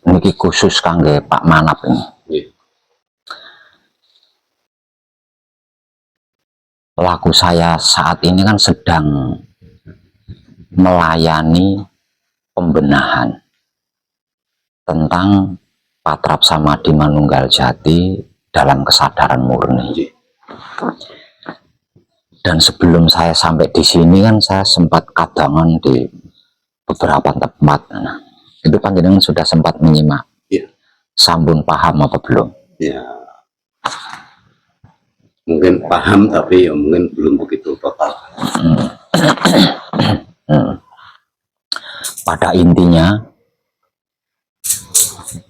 niki khusus kangge Pak Manap ini. Laku saya saat ini kan sedang melayani pembenahan tentang Patrap Samadhi Manunggal Jati dalam kesadaran murni. Dan sebelum saya sampai di sini kan saya sempat kadangan di beberapa tempat. Nah, itu panjenengan sudah sempat menyimak. Ya. Sampun paham apa belum? Ya. Mungkin paham tapi ya mungkin belum begitu total. Pada intinya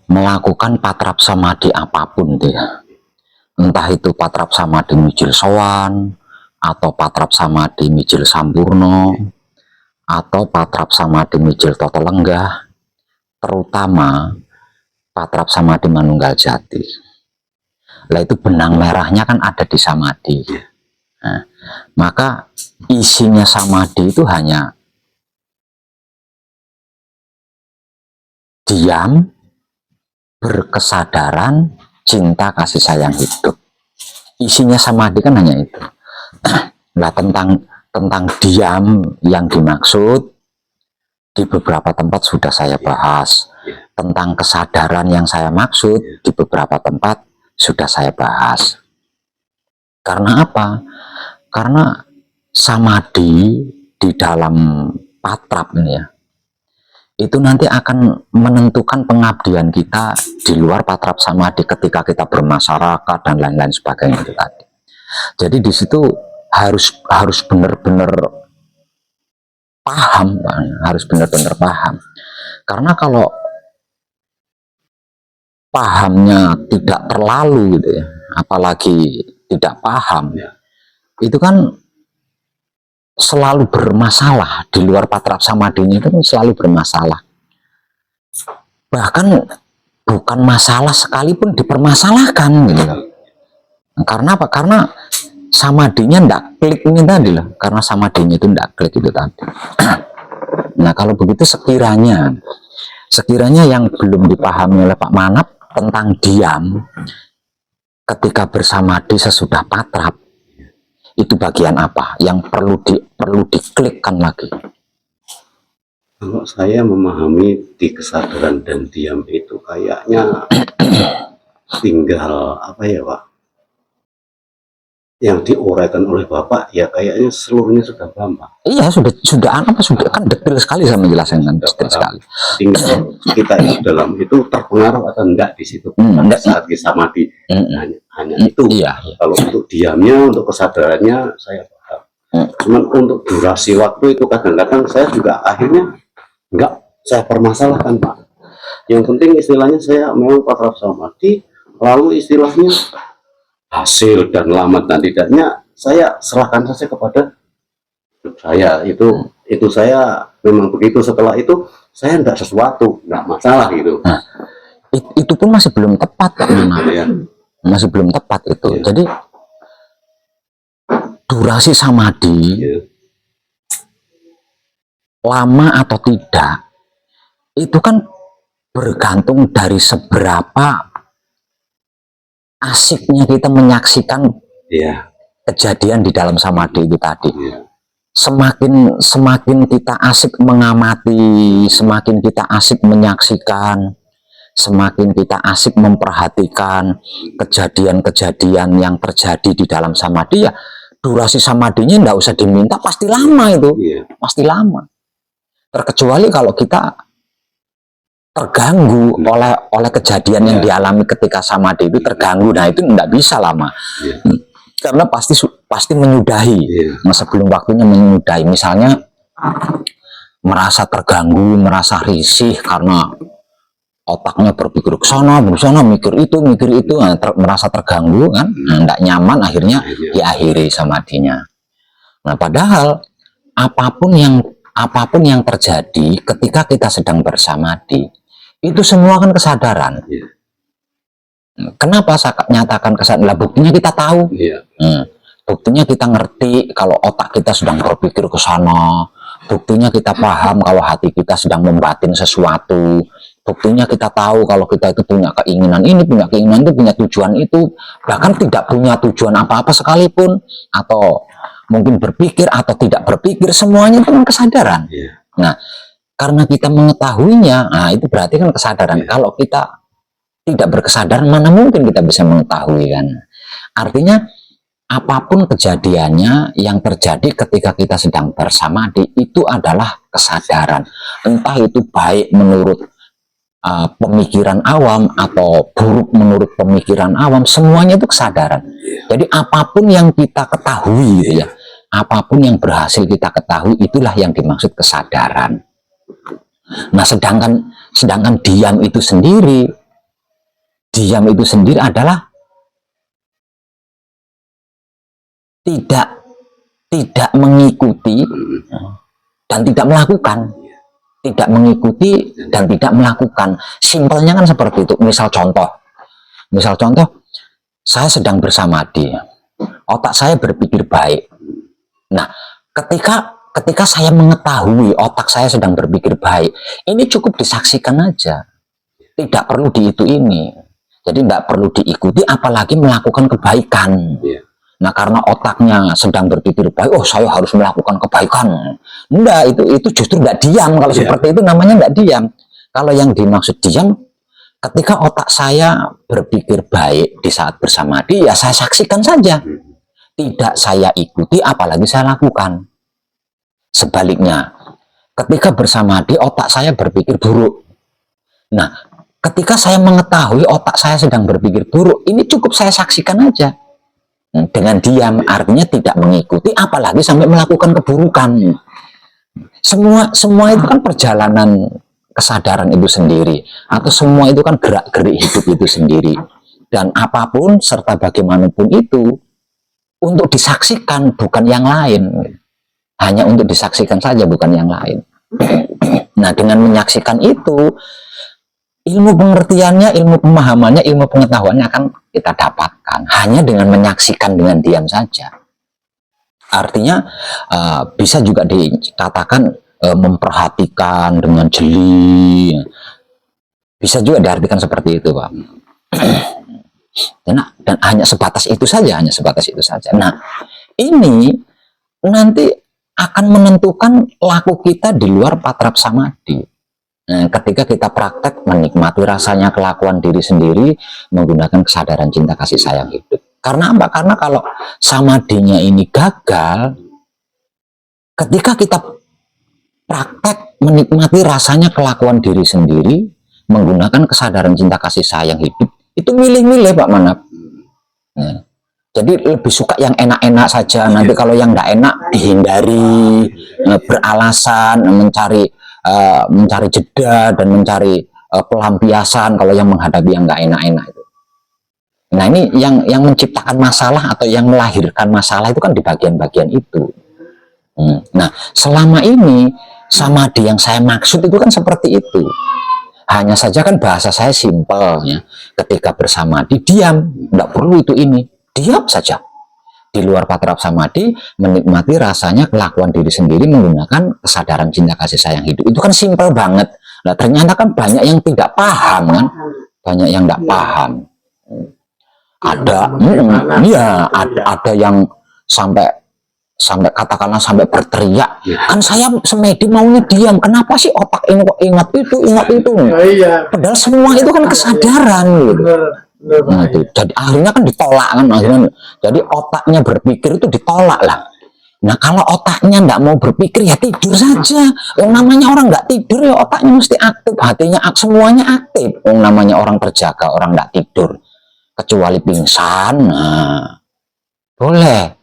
melakukan patrap samadhi apapun dia, entah itu patrap samadhi mijil sowan atau patrap samadhi mijil sampurno atau patrap samadhi mijil toto lenggah, terutama patrap samadhi manunggal jati. Lah itu benang merahnya kan ada di samadhi. Nah, maka isinya samadhi itu hanya diam, berkesadaran, cinta, kasih sayang, hidup. Isinya samadhi kan hanya itu. Nah, tentang diam yang dimaksud di beberapa tempat sudah saya bahas. Tentang kesadaran yang saya maksud di beberapa tempat sudah saya bahas. Karena apa? Karena samadhi di dalam patrap ini ya, itu nanti akan menentukan pengabdian kita di luar patrap samadhi ketika kita bermasyarakat dan lain-lain sebagainya itu tadi. Jadi di situ harus benar-benar paham, harus benar-benar paham. Karena kalau pahamnya tidak terlalu gitu ya, apalagi tidak paham, itu kan selalu bermasalah. Di luar patrap samadhinya itu kan selalu bermasalah, bahkan bukan masalah sekalipun dipermasalahkan gitu loh. Karena apa? Karena samadhinya ndak klik ini tadi loh, karena samadhinya itu ndak klik itu tadi. Nah kalau begitu sekiranya yang belum dipahami oleh Pak Manap tentang diam ketika bersamadhi sesudah patrap, itu bagian apa yang perlu diklikkan lagi? Kalau saya memahami di kesadaran dan diam itu kayaknya tinggal apa ya Pak, yang diuraikan oleh Bapak ya kayaknya seluruhnya sudah paham Pak. Iya sudah kan detail sekali saya menjelaskan kan, detail sekali. Tinggal kita itu dalam itu terpengaruh atau enggak di situ saat samadhi. Hanya itu. Iya. Kalau untuk diamnya, untuk kesadarannya saya paham. Cuman untuk durasi waktu itu kadang-kadang saya juga akhirnya enggak saya permasalahkan Pak. Yang penting istilahnya saya memang patrap samadhi, lalu istilahnya hasil dan lama dan tidaknya saya serahkan saja kepada saya. Itu saya memang begitu. Setelah itu saya enggak sesuatu, enggak masalah gitu. Nah, itu pun masih belum tepat Pak Manap. Ya. Masih belum tepat itu. Ya. Jadi durasi samadhi lama atau tidak itu kan bergantung dari seberapa asiknya kita menyaksikan kejadian di dalam samadhi itu tadi. Semakin kita asik mengamati, semakin kita asik menyaksikan, semakin kita asik memperhatikan kejadian-kejadian yang terjadi di dalam samadhi, ya durasi samadhinya enggak usah diminta, pasti lama itu. Pasti lama. Terkecuali kalau kita terganggu oleh kejadian yang dialami ketika samadhi itu terganggu, nah itu enggak bisa lama. Karena pasti menyudahi, sebelum waktunya menyudahi. Misalnya merasa terganggu, merasa risih karena otaknya berpikir ke sana, mikir itu, nah, merasa terganggu kan, enggak nyaman, akhirnya diakhiri samadhinya. Nah padahal apapun yang terjadi ketika kita sedang bersamadhi, itu semua kan kesadaran. Kenapa saya nyatakan kesadaran? Buktinya kita tahu. Buktinya kita ngerti kalau otak kita sedang berpikir ke sana. Buktinya kita paham kalau hati kita sedang membatin sesuatu. Buktinya kita tahu kalau kita itu punya keinginan ini, punya keinginan itu, punya tujuan itu, bahkan tidak punya tujuan apa-apa sekalipun, atau mungkin berpikir atau tidak berpikir, semuanya itu kan kesadaran. Nah, karena kita mengetahuinya, nah itu berarti kan kesadaran. Kalau kita tidak berkesadaran, mana mungkin kita bisa mengetahui kan? Artinya apapun kejadiannya yang terjadi ketika kita sedang bersamadhi itu adalah kesadaran. Entah itu baik menurut pemikiran awam atau buruk menurut pemikiran awam, semuanya itu kesadaran. Jadi apapun yang kita ketahui gitu ya, apapun yang berhasil kita ketahui, itulah yang dimaksud kesadaran. Nah, sedangkan diam itu sendiri adalah tidak mengikuti dan tidak melakukan. Tidak mengikuti dan tidak melakukan. Simpelnya kan seperti itu. Misal contoh, saya sedang bersamadhi, otak saya berpikir baik. Nah, ketika saya mengetahui otak saya sedang berpikir baik, ini cukup disaksikan aja, tidak perlu ini. Jadi tidak perlu diikuti, apalagi melakukan kebaikan. Nah, karena otaknya sedang berpikir baik, oh saya harus melakukan kebaikan. Enggak, itu justru enggak diam. Kalau seperti itu namanya enggak diam. Kalau yang dimaksud diam, ketika otak saya berpikir baik di saat bersamadhi, ya saya saksikan saja. Tidak saya ikuti, apalagi saya lakukan. Sebaliknya, ketika bersamadhi, otak saya berpikir buruk. Nah, ketika saya mengetahui otak saya sedang berpikir buruk, ini cukup saya saksikan aja. Dengan diam, artinya tidak mengikuti, apalagi sampai melakukan keburukan. Semua itu kan perjalanan kesadaran itu sendiri, atau semua itu kan gerak-gerik hidup itu sendiri. Dan apapun serta bagaimanapun itu untuk disaksikan, bukan yang lain. Hanya untuk disaksikan saja, bukan yang lain. Nah, dengan menyaksikan itu, ilmu pengertiannya, ilmu pemahamannya, ilmu pengetahuannya akan kita dapatkan hanya dengan menyaksikan dengan diam saja. Artinya bisa juga dikatakan memperhatikan dengan jeli, bisa juga diartikan seperti itu, Pak. Dan hanya sebatas itu saja, Nah, ini nanti akan menentukan laku kita di luar patrap samadhi. Ketika kita praktek menikmati rasanya kelakuan diri sendiri menggunakan kesadaran cinta kasih sayang hidup. Karena apa? Karena kalau samadhinya ini gagal, ketika kita praktek menikmati rasanya kelakuan diri sendiri menggunakan kesadaran cinta kasih sayang hidup, itu milih-milih Pak Manap. Jadi lebih suka yang enak-enak saja. Nanti kalau yang nggak enak dihindari, beralasan, mencari jeda dan mencari pelampiasan kalau yang menghadapi yang nggak enak-enak itu. Nah, ini yang menciptakan masalah atau yang melahirkan masalah itu kan di bagian-bagian itu. Nah, selama ini samadhi yang saya maksud itu kan seperti itu. Hanya saja kan bahasa saya simpel ya. Ketika bersamadhi diam, nggak perlu ini, diam saja. Di luar patrap samadhi, menikmati rasanya kelakuan diri sendiri menggunakan kesadaran cinta kasih sayang hidup. Itu kan simpel banget. Nah, ternyata kan banyak yang tidak paham kan, banyak yang tidak paham. Ada yang sampai katakanlah sampai berteriak, kan saya semedi maunya diam, kenapa sih otak ingat itu. Padahal semua itu kan kesadaran gitu. Nah, itu jadi akhirnya kan ditolak kan, jadi otaknya berpikir itu ditolak lah. Nah, kalau otaknya nggak mau berpikir ya tidur saja. Yang namanya orang nggak tidur ya otaknya mesti aktif, hatinya semuanya aktif. Yang namanya orang terjaga, orang nggak tidur kecuali pingsan, nah, boleh.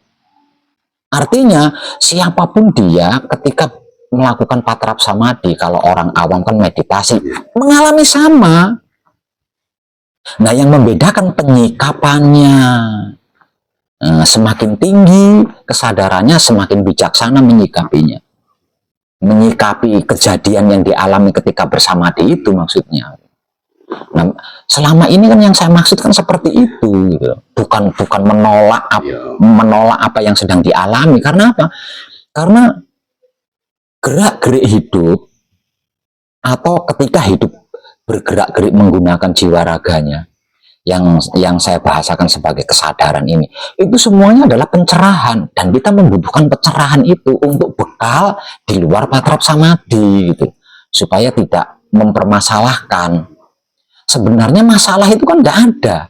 Artinya siapapun dia ketika melakukan patrap samadhi, kalau orang awam kan meditasi, mengalami sama. Nah, yang membedakan penyikapannya, semakin tinggi kesadarannya, semakin bijaksana menyikapinya. Menyikapi kejadian yang dialami ketika bersamadhi itu maksudnya. Nah, selama ini kan yang saya maksud kan seperti itu, gitu. Bukan menolak apa yang sedang dialami. Karena apa? Karena gerak-gerik hidup atau ketika hidup bergerak-gerik menggunakan jiwa raganya, yang saya bahasakan sebagai kesadaran ini, itu semuanya adalah pencerahan, dan kita membutuhkan pencerahan itu untuk bekal di luar patrap samadhi gitu, supaya tidak mempermasalahkan. Sebenarnya masalah itu kan nggak ada.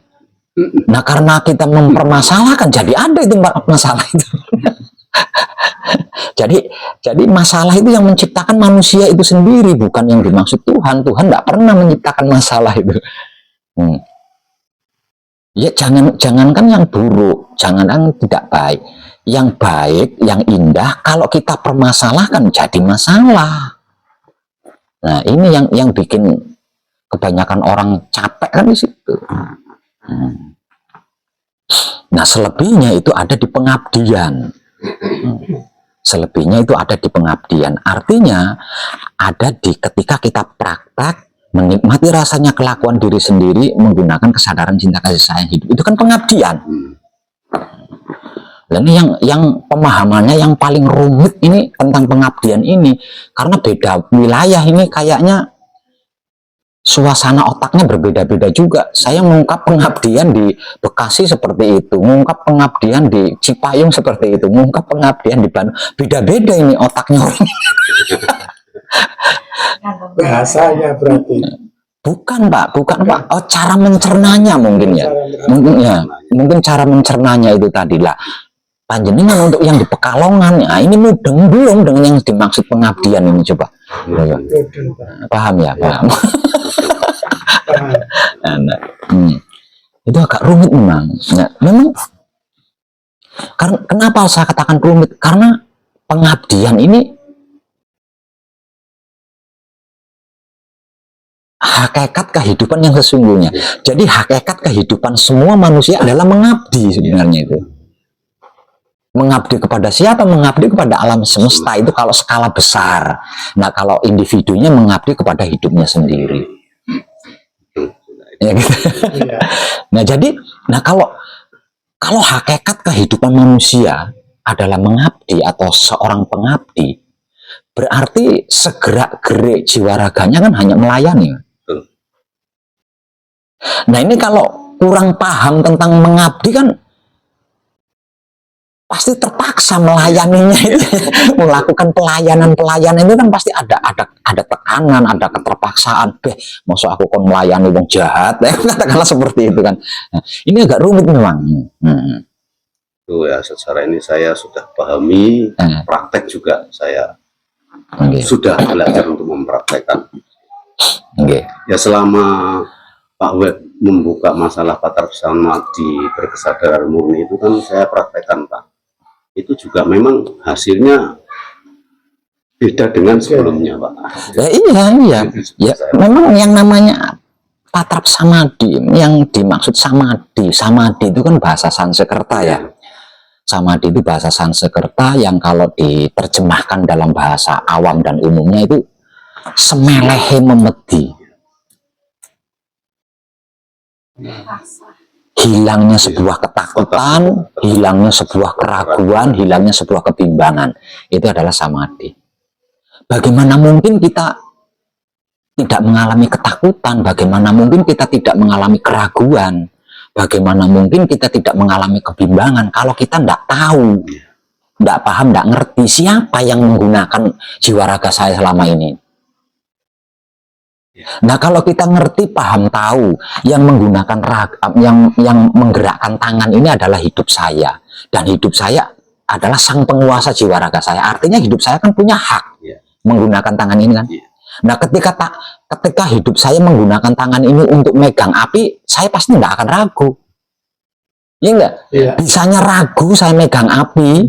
Nah, karena kita mempermasalahkan, jadi ada itu masalah itu. Jadi masalah itu yang menciptakan manusia itu sendiri, bukan yang dimaksud Tuhan. Tuhan nggak pernah menciptakan masalah itu. Ya jangankan yang buruk, jangankan tidak baik, yang baik, yang indah, kalau kita permasalahkan jadi masalah. Nah, ini yang bikin kebanyakan orang capek kan di situ. Nah, selebihnya itu ada di pengabdian. Selebihnya itu ada di pengabdian. Artinya ada di ketika kita praktek menikmati rasanya kelakuan diri sendiri menggunakan kesadaran cinta kasih sayang hidup, itu kan pengabdian. Dan ini yang pemahamannya yang paling rumit ini tentang pengabdian ini, karena beda wilayah ini kayaknya suasana otaknya berbeda-beda juga. Saya mengungkap pengabdian di Bekasi seperti itu, mengungkap pengabdian di Cipayung seperti itu, mengungkap pengabdian di Bandung, beda-beda ini otaknya orang. Bahasanya berarti. Bukan Pak, oh, cara mencernanya mungkin ya. Mungkin cara mencernanya itu tadi lah. Panjenengan untuk yang di Pekalongan, ya ini mudeng belum dengan yang dimaksud pengabdian ini, coba. Paham ya, paham. Itu agak rumit memang. Nah, memang kenapa saya katakan rumit? Karena pengabdian ini hakikat kehidupan yang sesungguhnya. Jadi hakikat kehidupan semua manusia adalah mengabdi sebenarnya itu. Mengabdi kepada siapa? Mengabdi kepada alam semesta itu kalau skala besar. Nah, kalau individunya mengabdi kepada hidupnya sendiri. Ya gitu. Nah, jadi kalau hakikat kehidupan manusia adalah mengabdi atau seorang pengabdi, berarti segerak-gerik jiwa raganya kan hanya melayani. Nah, ini kalau kurang paham tentang mengabdi kan pasti terpaksa melayaninya itu. Melakukan pelayanan itu kan pasti ada tekanan, ada keterpaksaan. Maksud aku kon melayani wong jahat, katakanlah seperti itu kan. Nah, ini agak rumit memang. Itu ya, secara ini saya sudah pahami, praktek juga saya sudah belajar untuk mempraktekkan. Ya selama Pak Web membuka masalah patrap samadhi berkesadaran murni itu kan saya praktekkan Pak. Itu juga memang hasilnya beda dengan sebelumnya Pak. Ya, iya. Ya, memang yang namanya patrap samadhi, yang dimaksud samadhi itu kan bahasa Sanskerta ya. Samadhi itu bahasa Sanskerta yang kalau diterjemahkan dalam bahasa awam dan umumnya itu semelehe memedi. Hilangnya sebuah ketakutan, hilangnya sebuah keraguan, hilangnya sebuah kebimbangan. Itu adalah samadhi. Bagaimana mungkin kita tidak mengalami ketakutan? Bagaimana mungkin kita tidak mengalami keraguan? Bagaimana mungkin kita tidak mengalami kebimbangan kalau kita tidak tahu, tidak paham, tidak ngerti siapa yang menggunakan jiwa raga saya selama ini? Nah, kalau kita ngerti, paham, tahu yang menggunakan yang menggerakkan tangan ini adalah hidup saya, dan hidup saya adalah sang penguasa jiwa raga saya. Artinya hidup saya kan punya hak menggunakan tangan ini kan. Nah, ketika hidup saya menggunakan tangan ini untuk megang api, saya pasti nggak akan ragu. Iya enggak? Bisanya ragu saya megang api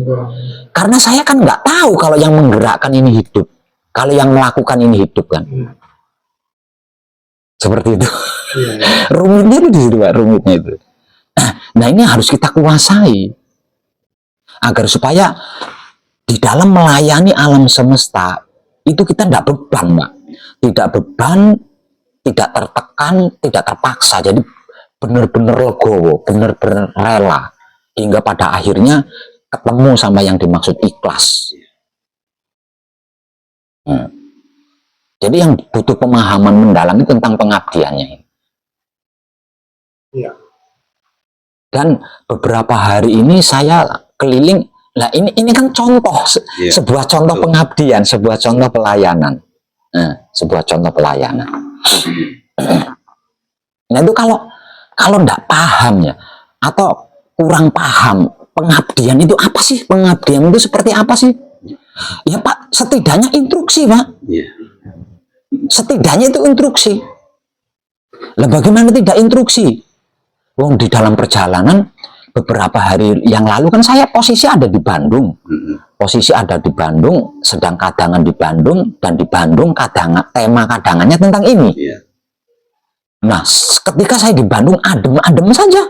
karena saya kan nggak tahu kalau yang menggerakkan ini hidup, kalau yang melakukan ini hidup kan. Seperti itu. Rumitnya itu di situ, Pak, rumitnya itu. Nah, ini harus kita kuasai agar supaya di dalam melayani alam semesta itu kita tidak beban, Pak. Tidak beban, tidak tertekan, tidak terpaksa. Jadi benar-benar legowo, benar-benar rela hingga pada akhirnya ketemu sama yang dimaksud ikhlas. Jadi yang butuh pemahaman mendalam itu tentang pengabdiannya. Iya. Dan beberapa hari ini saya keliling. Nah ini kan contoh, sebuah contoh pengabdian, sebuah contoh pelayanan. Sebuah contoh pelayanan. Nah itu kalau enggak paham ya, atau kurang paham pengabdian itu apa sih, pengabdian itu seperti apa sih? Ya Pak, setidaknya instruksi Pak. Setidaknya itu instruksi. Lah bagaimana tidak instruksi? Wong di dalam perjalanan beberapa hari yang lalu kan saya posisi ada di Bandung. Posisi ada di Bandung, sedang kadangan di Bandung, dan di Bandung tema kadangannya tentang ini. Nah, ketika saya di Bandung adem-adem saja.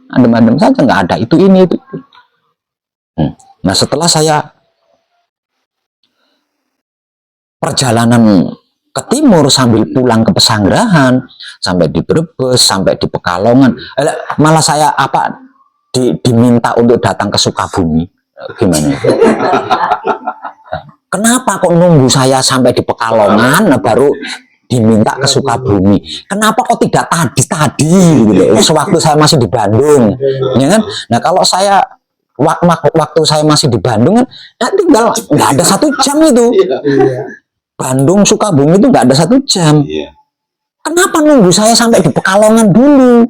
Adem-adem saja, nggak ada itu ini itu. Nah, setelah saya perjalanan ke timur sambil pulang ke Pesanggerahan, sampai di Brebes, sampai di Pekalongan, malah saya diminta untuk datang ke Sukabumi. Gimana itu? Kenapa kok nunggu saya sampai di Pekalongan baru diminta ke Sukabumi? Kenapa kok tidak tadi gitu, sewaktu saya masih di Bandung, ya kan? Nah kalau saya waktu saya masih di Bandung kan tinggal nggak ada 1 jam itu. Bandung Sukabumi itu nggak ada 1 jam. Kenapa nunggu saya sampai di Pekalongan dulu?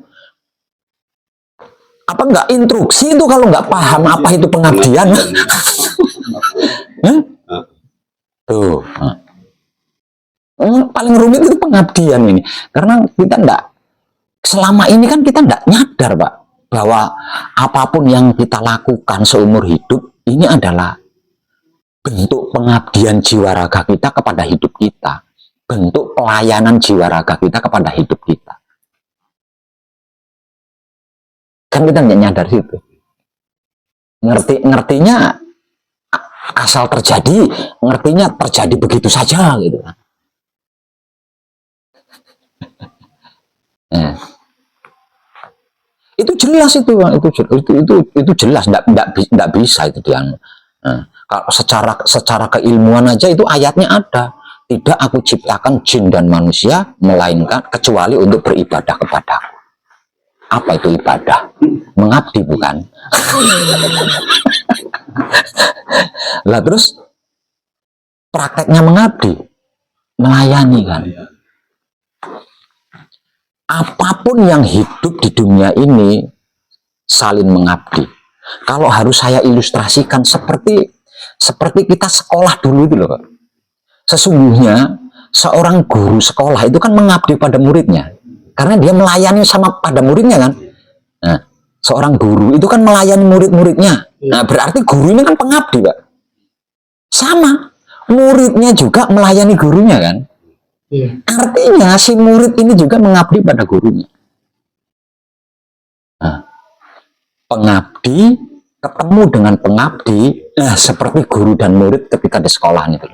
Apa nggak instruksi itu kalau nggak paham apa itu pengabdian? Tuh. Paling rumit itu pengabdian ini. Karena kita selama ini kan kita nggak nyadar Pak, bahwa apapun yang kita lakukan seumur hidup ini adalah bentuk pengabdian jiwa raga kita kepada hidup kita, bentuk pelayanan jiwa raga kita kepada hidup kita. Kan kita nggak nyadar situ. Ngertinya asal terjadi, ngertinya terjadi begitu saja gitu. Itu jelas itu jelas, nggak bisa itu dia. Kalau secara keilmuan aja itu ayatnya ada, tidak aku ciptakan jin dan manusia melainkan kecuali untuk beribadah kepadaku. Apa itu ibadah? Mengabdi bukan? Lah terus prakteknya mengabdi, melayani kan? Apapun yang hidup di dunia ini saling mengabdi. Kalau harus saya ilustrasikan seperti kita sekolah dulu itu loh. Sesungguhnya seorang guru sekolah itu kan mengabdi pada muridnya. Karena dia melayani pada muridnya kan. Nah, seorang guru itu kan melayani murid-muridnya. Nah, berarti guru ini kan pengabdi, Pak. Sama, muridnya juga melayani gurunya kan. Artinya si murid ini juga mengabdi pada gurunya. Nah, pengabdi ketemu dengan pengabdi, seperti guru dan murid ketika di sekolahan itu.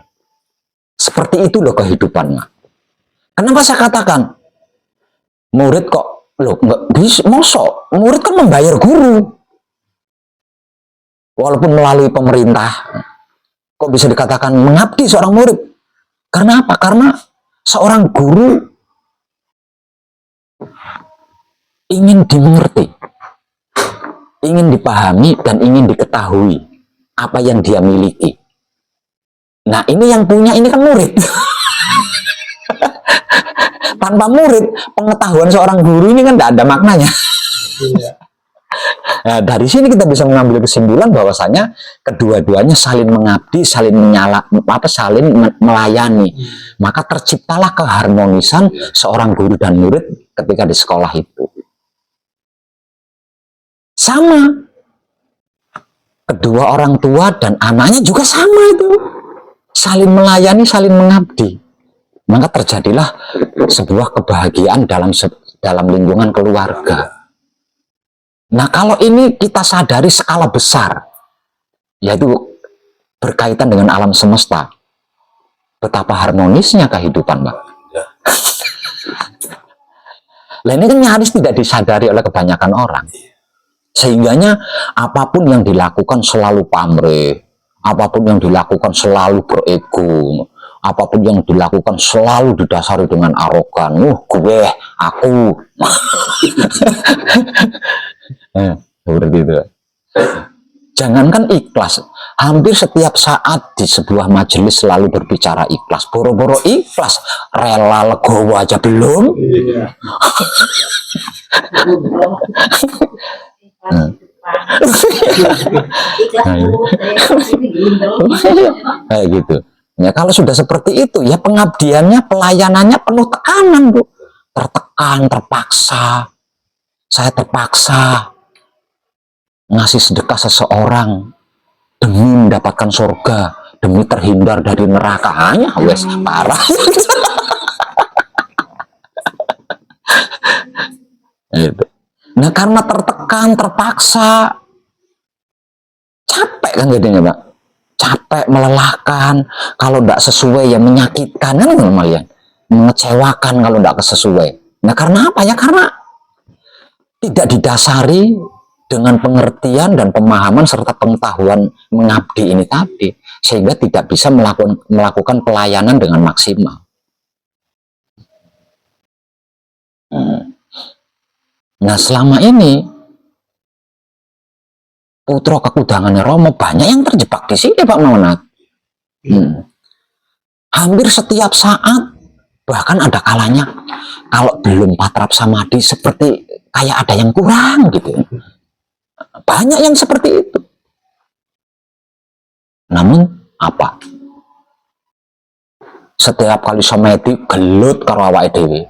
Seperti itu loh kehidupannya. Kenapa saya katakan murid kok nggak bisa, mosok murid kan membayar guru, walaupun melalui pemerintah, kok bisa dikatakan mengabdi seorang murid? Karena apa? Karena seorang guru ingin dimengerti, ingin dipahami, dan ingin diketahui apa yang dia miliki. Nah ini yang punya ini kan murid. Tanpa murid, pengetahuan seorang guru ini kan tidak ada maknanya. Nah, dari sini kita bisa mengambil kesimpulan bahwasanya kedua-duanya saling mengabdi, saling melayani. Maka terciptalah keharmonisan seorang guru dan murid ketika di sekolah itu. Sama, kedua orang tua dan anaknya juga sama itu, saling melayani, saling mengabdi. Maka terjadilah sebuah kebahagiaan dalam lingkungan keluarga. Nah, kalau ini kita sadari skala besar, yaitu berkaitan dengan alam semesta, betapa harmonisnya kehidupan, Pak. Nah, ini kan nyaris tidak disadari oleh kebanyakan orang. Sehingganya apapun yang dilakukan selalu pamrih, apapun yang dilakukan selalu berego. apapun yang dilakukan selalu didasari dengan arogan. Gue, aku. Seperti itu. Jangankan ikhlas, hampir setiap saat di sebuah majelis selalu berbicara ikhlas. Boro-boro ikhlas, rela legowo aja belum. Iya. Kayak gitu. Ya kalau sudah seperti itu, ya pengabdiannya, pelayanannya penuh tekanan, Bu. Tertekan, terpaksa. Saya terpaksa ngasih sedekah seseorang demi mendapatkan surga, demi terhindar dari neraka. Hanya wes parah. Gitu. Nah karena tertekan, terpaksa, capek kan jadinya, Pak. Capek, melelahkan. Kalau tidak sesuai ya menyakitkan kan lumayan, mengecewakan kalau tidak sesuai. Nah karena apa ya? Karena tidak didasari dengan pengertian dan pemahaman serta pengetahuan mengabdi ini tadi, sehingga tidak bisa melakukan pelayanan dengan maksimal. Nah selama ini putra kekudangannya Romo banyak yang terjebak di sini, Pak Maunat. Hampir setiap saat, bahkan ada kalanya kalau belum patrap samadhi seperti kayak ada yang kurang gitu. Banyak yang seperti itu. Namun apa? Setiap kali samadhi gelut karo awake dhewe.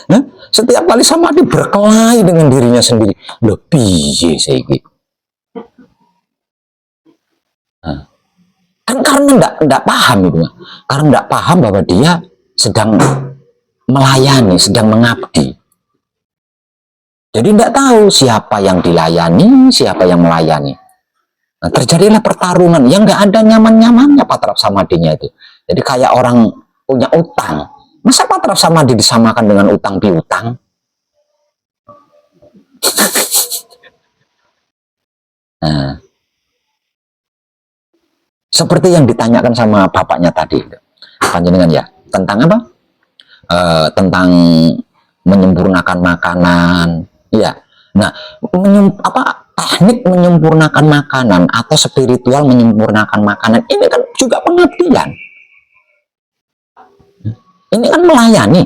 Nah, setiap kali samadhi berkelahi dengan dirinya sendiri. Loh piye saiki? Nah, kan karena enggak paham itu, karena enggak paham bahwa dia sedang melayani, sedang mengabdi. Jadi tidak tahu siapa yang dilayani, siapa yang melayani. Nah, terjadilah pertarungan yang nggak ada nyaman-nyamannya patrap samadhinya itu. Jadi kayak orang punya utang. Masa patrap samadhi disamakan dengan utang piutang? Nah, seperti yang ditanyakan sama bapaknya tadi, panjenengan ya, tentang apa? Tentang menyempurnakan makanan. Ya, nah, teknik menyempurnakan makanan atau spiritual menyempurnakan makanan ini kan juga pengabdian. Ini kan melayani,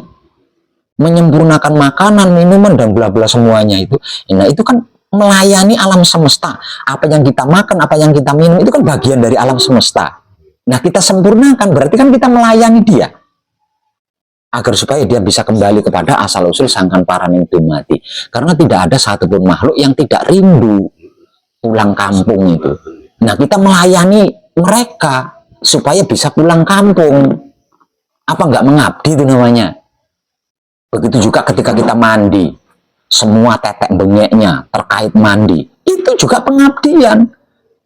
menyempurnakan makanan, minuman dan bla bla semuanya itu. Nah itu kan melayani alam semesta. Apa yang kita makan, apa yang kita minum itu kan bagian dari alam semesta. Nah kita sempurnakan berarti kan kita melayani dia, agar supaya dia bisa kembali kepada asal-usul sangkan paraning dumati. Karena tidak ada satupun makhluk yang tidak rindu pulang kampung itu. Nah kita melayani mereka supaya bisa pulang kampung. Apa nggak mengabdi itu namanya? Begitu juga ketika kita mandi, semua tetek bengeknya terkait mandi, itu juga pengabdian.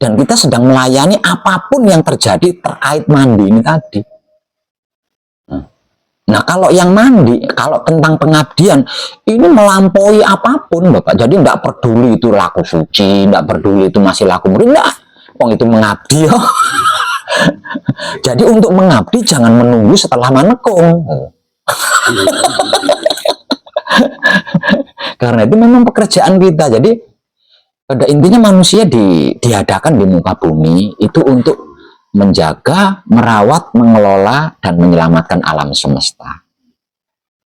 Dan kita sedang melayani apapun yang terjadi terkait mandi ini tadi. Nah kalau yang mandi, kalau tentang pengabdian, ini melampaui apapun Bapak. Jadi tidak peduli itu laku suci, tidak peduli itu masih laku murid, enggak. Wong itu mengabdi. Jadi untuk mengabdi jangan menunggu setelah manekung. Karena itu memang pekerjaan kita. Jadi pada intinya manusia diadakan di muka bumi itu untuk menjaga, merawat, mengelola, dan menyelamatkan alam semesta.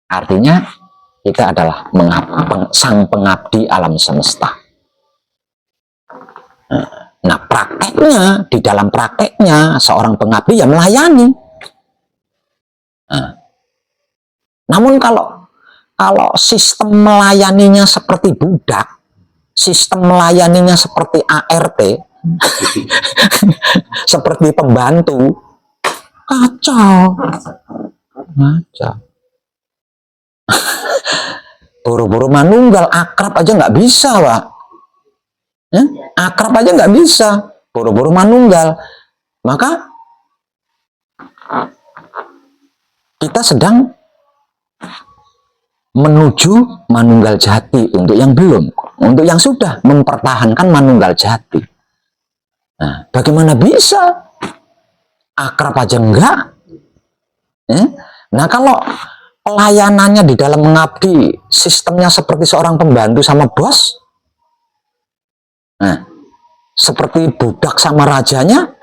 Artinya kita adalah sang pengabdi alam semesta. Nah prakteknya, di dalam prakteknya seorang pengabdi ya melayani. Namun kalau sistem melayaninya seperti budak, sistem melayaninya seperti ART, seperti pembantu, kacau. Buru-buru manunggal, akrab aja nggak bisa, Pak. Akrab aja nggak bisa, buru-buru manunggal. Maka kita sedang menuju manunggal jati untuk yang belum, untuk yang sudah mempertahankan manunggal jati. Nah, bagaimana bisa akrab aja enggak. Nah kalau pelayanannya di dalam mengabdi sistemnya seperti seorang pembantu sama bos, nah seperti budak sama rajanya,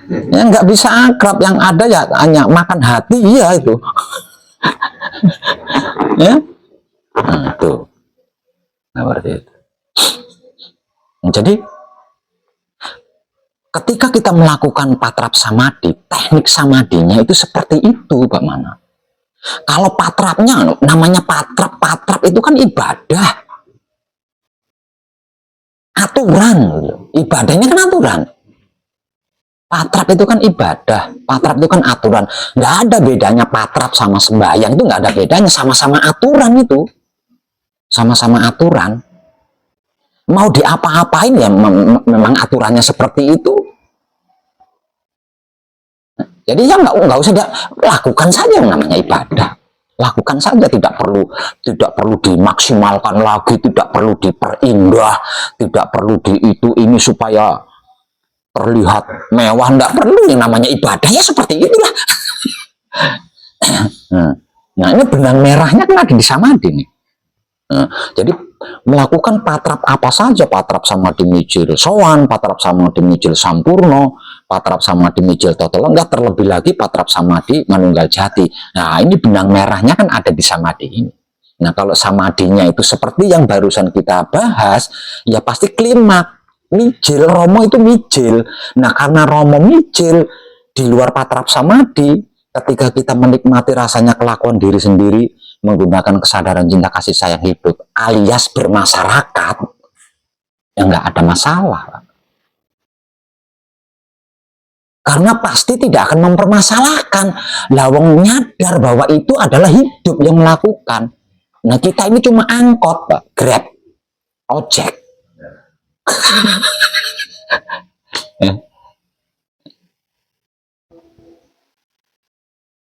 ya nggak bisa akrab. Yang ada ya hanya makan hati, ya itu. Ya, nah, itu seperti itu. Jadi ketika kita melakukan patrap samadhi, teknik samadinya itu seperti itu, Pak Mana. Kalau patrapnya, namanya patrap itu kan ibadah, aturan, ibadahnya kan aturan. Patrap itu kan ibadah, patrap itu kan aturan. Nggak ada bedanya patrap sama sembahyang, itu nggak ada bedanya, sama-sama aturan itu, sama-sama aturan. Mau diapa-apain ya memang aturannya seperti itu. Jadi ya nggak usah lakukan saja yang namanya ibadah, lakukan saja, tidak perlu dimaksimalkan lagi, tidak perlu diperindah, tidak perlu ini supaya terlihat mewah, nggak perlu. Yang namanya ibadah ya seperti itulah. Nah ini benang merahnya kan ada di samadhi nih. Jadi melakukan patrap apa saja, patrap samadhi mijil sowan, patrap samadhi mijil sampurno, patrap samadhi mijil total enggak, terlebih lagi patrap samadhi manunggal jati. Nah ini benang merahnya kan ada di samadhi ini. Nah kalau samadhinya itu seperti yang barusan kita bahas, ya pasti klimak mijil, romo itu mijil. Nah karena romo mijil di luar patrap samadhi, ketika kita menikmati rasanya kelakuan diri sendiri menggunakan kesadaran cinta kasih sayang hidup alias bermasyarakat, ya nggak ada masalah, karena pasti tidak akan mempermasalahkan. Lawang nyadar bahwa itu adalah hidup yang melakukan. Nah kita ini cuma angkot, Pak, Grab, ojek.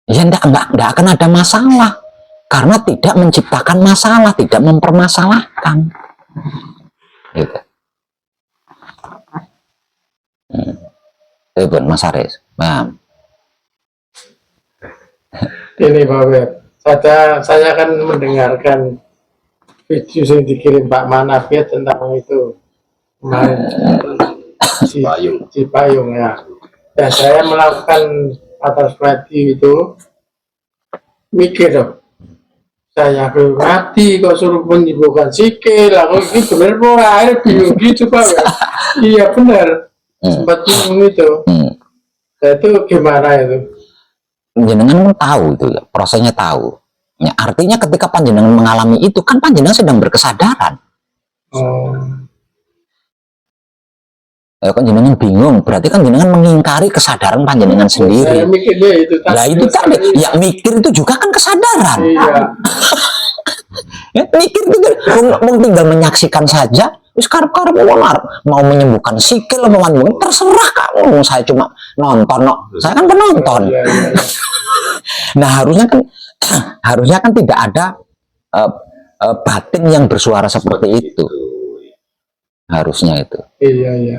Ya enggak akan ada masalah, karena tidak menciptakan masalah, tidak mempermasalahkan. Gitu. Itu pun Mas Aris. Paham? Ini Pak Web, saya kan mendengarkan video yang dikirim Pak Manaf ya tentang itu kemarin, si Payung ya. Dan saya melakukan atas radio itu, mikir dong, saya mati kok suruh menyembuhkan sikil, aku ini bener kok, akhirnya bingung gitu Pak Web. Iya benar, sempat bingung itu. Saya itu gimana itu? Panjenengan pun tahu itu ya, prosesnya tahu. Ya, artinya ketika panjenengan mengalami itu kan panjenengan sedang berkesadaran. Ya kan jenengan bingung, berarti kan jenengan mengingkari kesadaran panjenengan sendiri. Saya mikirnya itu. Nah itu tadi, ya mikir itu juga kan kesadaran. Iya. Ya, mikir itu kan tinggal menyaksikan saja. Wis karep-karep mau menyembuhkan sikil apa terserah kamu. Saya cuma nonton, saya kan penonton. Iya. Nah harusnya kan tidak ada batin yang bersuara seperti itu. Harusnya itu. Iya. Iya.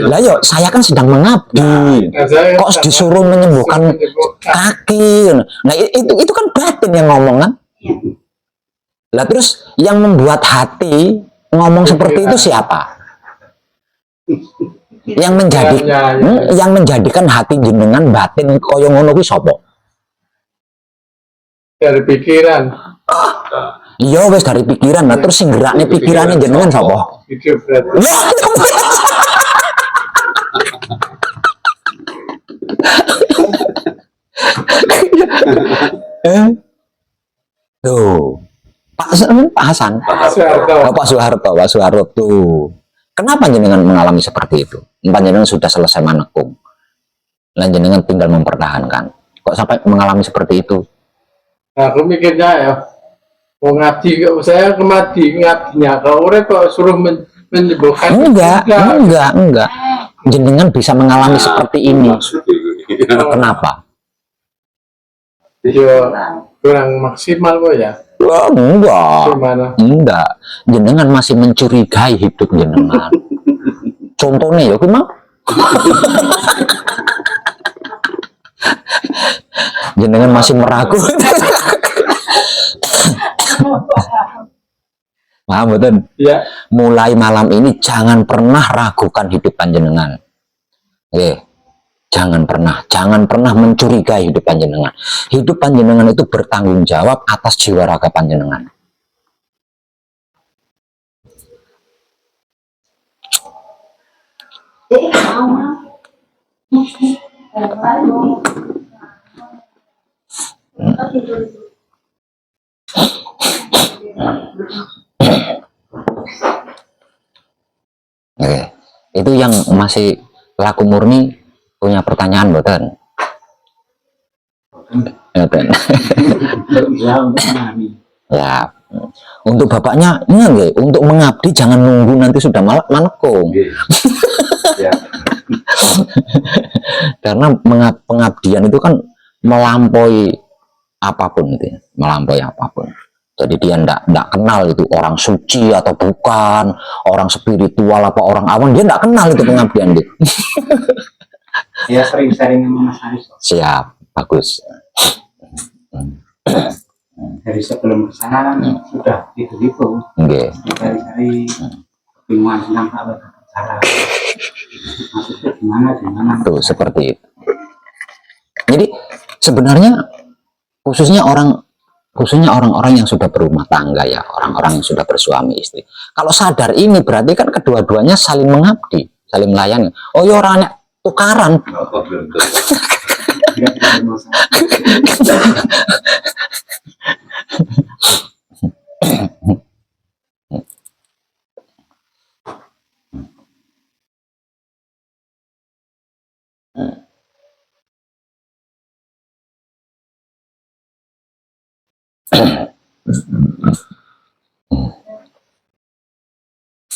Lah yo, saya kan sedang mengabdi. Kok disuruh menyembuhkan kaki? Nah itu kan batin yang ngomong kan. Lah terus yang membuat hati ngomong seperti itu siapa? Yang menjadikan hati jenengan batin koyo ngono kuwi sapa? Dari pikiran. Iya wes dari pikiran. Nah terus sing gerakne pikirane jenengan sapa? Itu berarti. Tuh Pak Hasan, Pak Soeharto tuh. Kenapa jenengan mengalami seperti itu? Jenengan sudah selesai manekung, dan jenengan tinggal mempertahankan. Kok sampai mengalami seperti itu? Nah, aku mikirnya ya, mau ngabdi, saya ngabdinya. Kalau orang kok suruh menyembuhkan? Enggak. Jenengan bisa mengalami seperti ini. Kenapa? Ya kurang maksimal kok ya. Wah, enggak. Gimana? Enggak. Jenengan masih mencurigai hidup jenengan. Contohnya ya gimana? Jenengan masih meragu. Paham betul? Ya. Mulai malam ini jangan pernah ragukan hidup panjenengan. Jangan pernah mencurigai hidup panjenengan. Hidup panjenengan itu bertanggung jawab atas jiwa raga panjenengan. Itu yang masih laku murni punya pertanyaan, boten? Boten. Ya, untuk bapaknya ini untuk mengabdi jangan nunggu nanti sudah manekung. Ya. Karena pengabdian itu kan melampaui apapun itu, melampaui apapun. Jadi dia ndak kenal itu orang suci atau bukan, orang spiritual apa orang awam, dia ndak kenal itu pengabdian itu. Dia sering-sering sama Mas Haris. Siap, bagus. Dari sebelum kesana sudah gitu-gitu. Okay. Dari bingungan tentang sahabat salah. Maksudnya gimana? Tuh seperti itu. Jadi sebenarnya khususnya orang-orang yang sudah berumah tangga ya, orang-orang yang sudah bersuami istri. Kalau sadar ini berarti kan kedua-duanya saling mengabdi, saling melayani. Oh ya orangnya tukaran.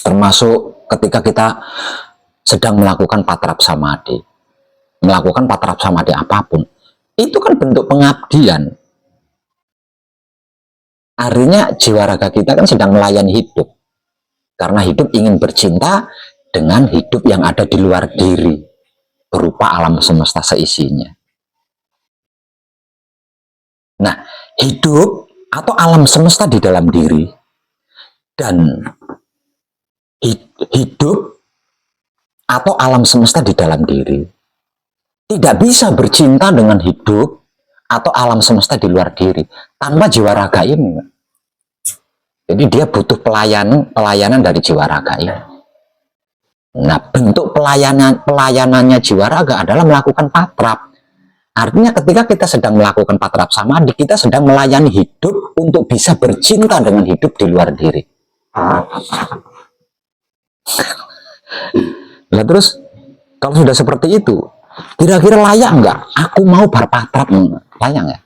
Termasuk ketika kita sedang melakukan patrap samadhi, apapun, itu kan bentuk pengabdian. Artinya jiwa raga kita kan sedang melayani hidup, karena hidup ingin bercinta dengan hidup yang ada di luar diri, berupa alam semesta seisinya. Nah, hidup atau alam semesta di dalam diri dan hidup atau alam semesta di dalam diri tidak bisa bercinta dengan hidup atau alam semesta di luar diri tanpa jiwa raga ini. Jadi dia butuh pelayanan dari jiwa raga ini. Nah, bentuk pelayanannya jiwa raga adalah melakukan patrap. Artinya ketika kita sedang melakukan patrap samadhi, kita sedang melayani hidup untuk bisa bercinta dengan hidup di luar diri. Nah terus kalau sudah seperti itu, kira-kira layak nggak? Aku mau berpatrap, layak nggak?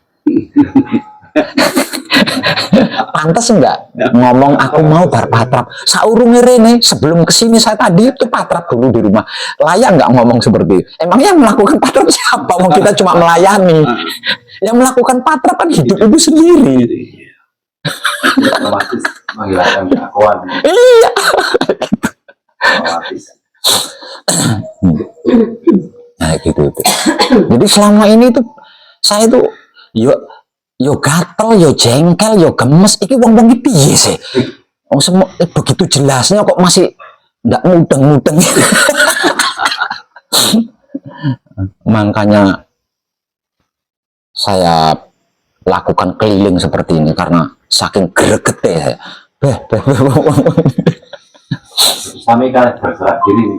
Pantas enggak ngomong aku mau berpatrap? Saurunge rene sebelum kesini saya tadi itu patrap dulu di rumah. Layak nggak ngomong seperti itu? Emangnya yang melakukan patrap siapa? Mau kita cuma melayani. Yang melakukan patrap kan hidup itu sendiri. Otomatis menghilangkan keakuan. Iya. Nah gitu itu. Jadi selama ini tuh saya tuh yo gatel, yo jengkel, yo gemes. Iki wong-wong iki piye sih? Wong semua begitu jelasnya kok masih ndak mudeng-mudeng. Makanya saya lakukan keliling seperti ini karena saking gregetnya saya. Sami kan bergerak diri nih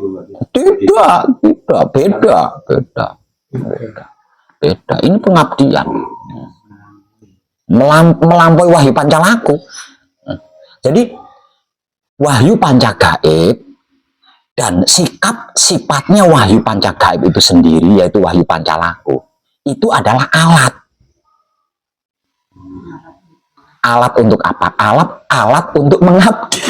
Tidak, beda. Ini pengabdian. Melampaui wahyu pancalaku. Jadi wahyu pancagaib dan sifatnya wahyu pancagaib itu sendiri, yaitu wahyu pancalaku, itu adalah alat untuk apa? Alat untuk mengabdi.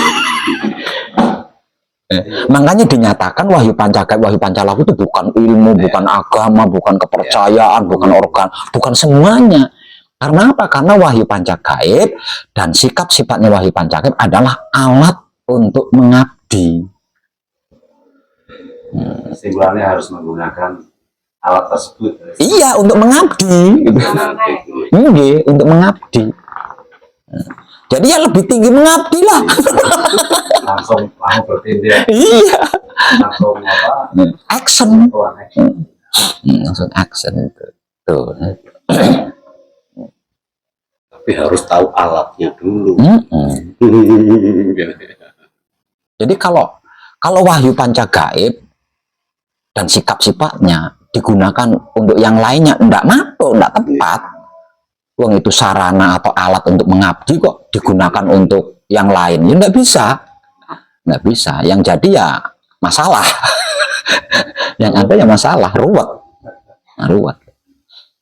Makanya dinyatakan wahyu pancagaib, wahyu pancalaku itu bukan ilmu, bukan agama, bukan kepercayaan, bukan organ, bukan semuanya. Karena apa? Karena wahyu panca gaib dan sikap sifatnya wahyu panca gaib adalah alat untuk mengabdi. Kesimpulannya harus menggunakan alat tersebut. Iya, untuk mengabdi. Iya, untuk mengabdi. Jadi ya lebih tinggi mengabdi lah. Langsung bertindak. Iya. Langsung apa? Action. Action. Langsung action itu. Tuh. Tapi harus tahu alatnya dulu. Jadi kalau wahyu panca gaib dan sikap sifatnya digunakan untuk yang lainnya, enggak masuk, enggak tepat. Wong itu sarana atau alat untuk mengabdi kok digunakan untuk yang lain, ya enggak bisa. Enggak bisa. Yang jadi ya masalah. Yang ada ya masalah, ruwet. Nah, ruwet.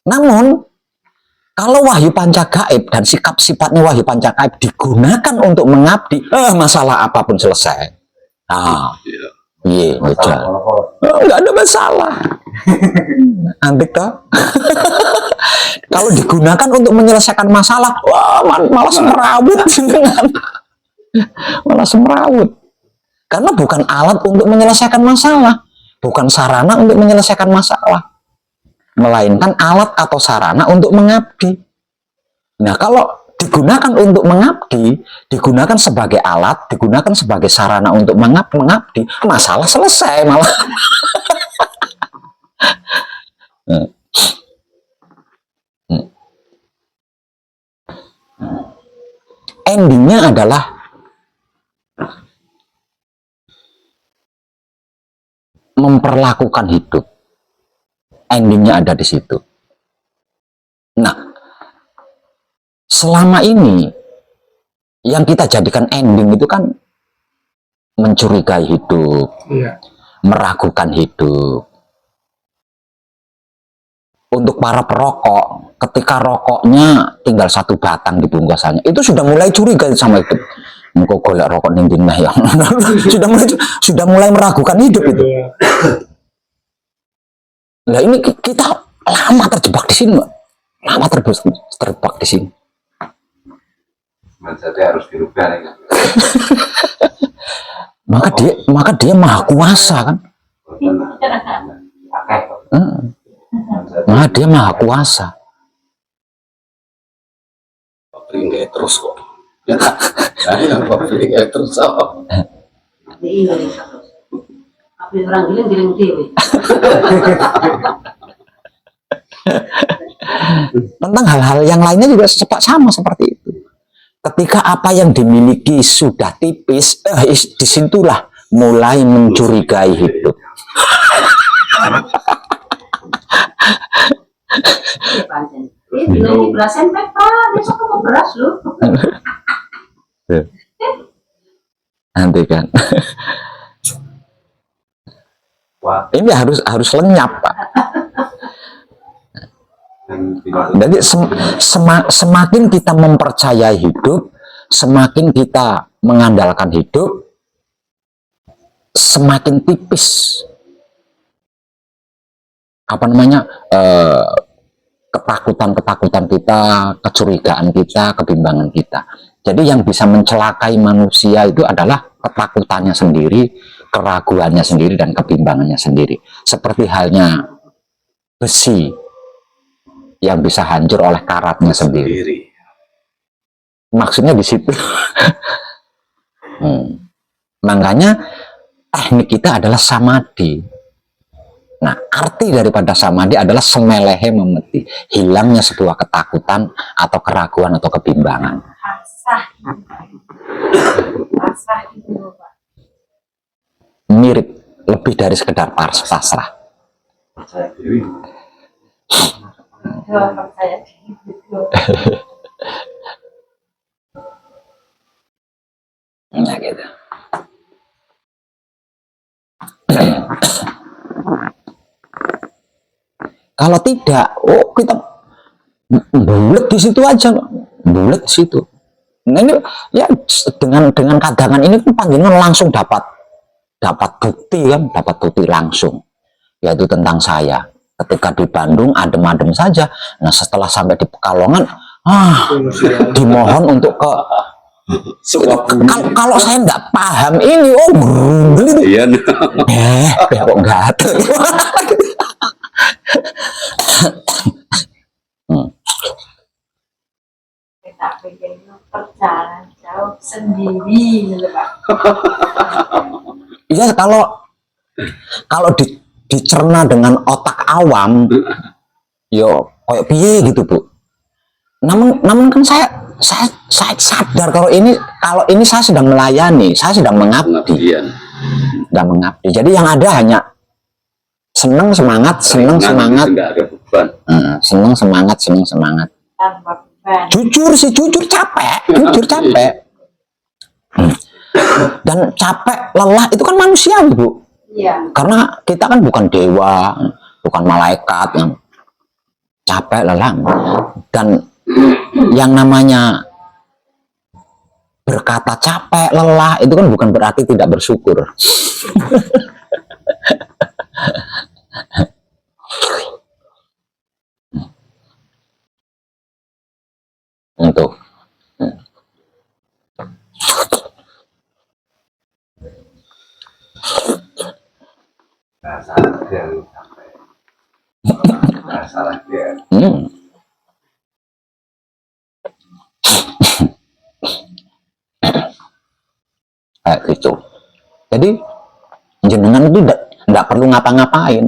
Namun kalau wahyu panca gaib dan sikap sifatnya wahyu panca gaib digunakan untuk mengabdi, masalah apapun selesai. Ah. Iya, nggak ada masalah. Antik toh? Kalau digunakan untuk menyelesaikan masalah, wah malah semrawut, malah semrawut. Karena bukan alat untuk menyelesaikan masalah, bukan sarana untuk menyelesaikan masalah, melainkan alat atau sarana untuk mengabdi. Nah, kalau digunakan untuk mengabdi, digunakan sebagai alat, digunakan sebagai sarana untuk mengabdi, masalah selesai malah. Endingnya adalah memperlakukan hidup. Endingnya ada di situ. Nah, selama ini yang kita jadikan ending itu kan mencurigai hidup, meragukan hidup. Untuk para perokok, ketika rokoknya tinggal 1 batang di bungkusannya, itu sudah mulai curiga sama hidup. Engkau golek rokok ning dina ya. sudah mulai meragukan hidup itu. Nah, ini kita lama terjebak di sini, Mbak. Lama terjebak di sini. Mindsetnya harus dirubah ya. maka dia maha kuasa kan. Nah, dia maha kuasa. Beli terus kok. Yang beli terus kok. Tapi orang giling dewe. Tentang hal-hal yang lainnya juga sama seperti itu. Ketika apa yang dimiliki sudah tipis, disitulah mulai mencurigai hidup. Ini beras MP, Pak. Besok kamu beras loh. Nanti kan. Wah. Ini harus lenyap, Pak. Jadi semakin kita mempercayai hidup, semakin kita mengandalkan hidup, semakin tipis ketakutan kita, kecurigaan kita, kebimbangan kita. Jadi yang bisa mencelakai manusia itu adalah ketakutannya sendiri, keraguannya sendiri, dan kebimbangannya sendiri. Seperti halnya besi yang bisa hancur oleh karatnya sendiri. Maksudnya di situ. Makanya teknik kita adalah samadhi. Nah, arti daripada samadhi adalah semelehe memeti, hilangnya sebuah ketakutan atau keraguan atau kebimbangan. Pasrah itu, Pak. Mirip, lebih dari sekedar pasrah. Percaya diri. Percaya diri. Nah, gitu. Kalau tidak, kita bulet di situ aja, bulet di situ. Nah, ini ya dengan kadangan ini panjenengan langsung dapat bukti kan, dapat bukti langsung, yaitu tentang saya. Ketika di Bandung adem-adem saja. Nah, setelah sampai di Pekalongan dimohon untuk ke kalau saya nggak paham ini, Iya. kok gatel. Kita pengen perjalanan jauh sendiri gitu Pak. Iya, kalau dicerna dengan otak awam, yo kayak piye gitu Bu. Namun kan saya sadar kalau ini saya sedang melayani, saya sedang mengabdi. Sedang mengabdi. Jadi yang ada hanya senang semangat. Nggak ada beban. Senang semangat. Tanpa beban. Jujur capek. Dan capek, lelah itu kan manusiawi Bu. Iya. Karena kita kan bukan dewa, bukan malaikat yang capek, lelah. Dan yang namanya berkata capek, lelah itu kan bukan berarti tidak bersyukur. Untuk gitu. Jadi jenengan itu tidak perlu ngapa-ngapain,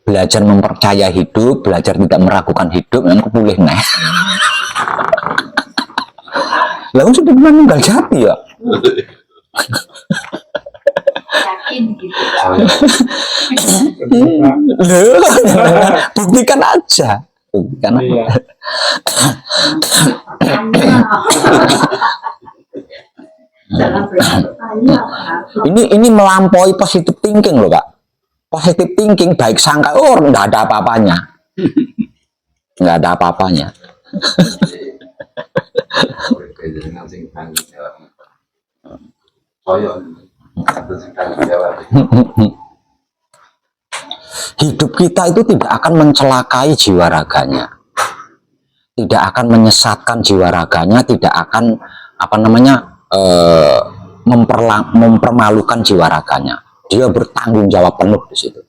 belajar mempercaya hidup, belajar tidak meragukan hidup, yang kepulih nih. Lalu sudah meninggal jati ya. Yakin gitu. Buktikan aja. Iya. Jangan bertanya. Ini melampaui positive thinking loh Pak. Positive thinking, baik sangka, nggak ada apa-apanya. Nggak ada apa-apanya. Hidup kita itu tidak akan mencelakai jiwa raganya, tidak akan menyesatkan jiwa raganya, tidak akan mempermalukan jiwa raganya. Dia bertanggung jawab penuh di situ.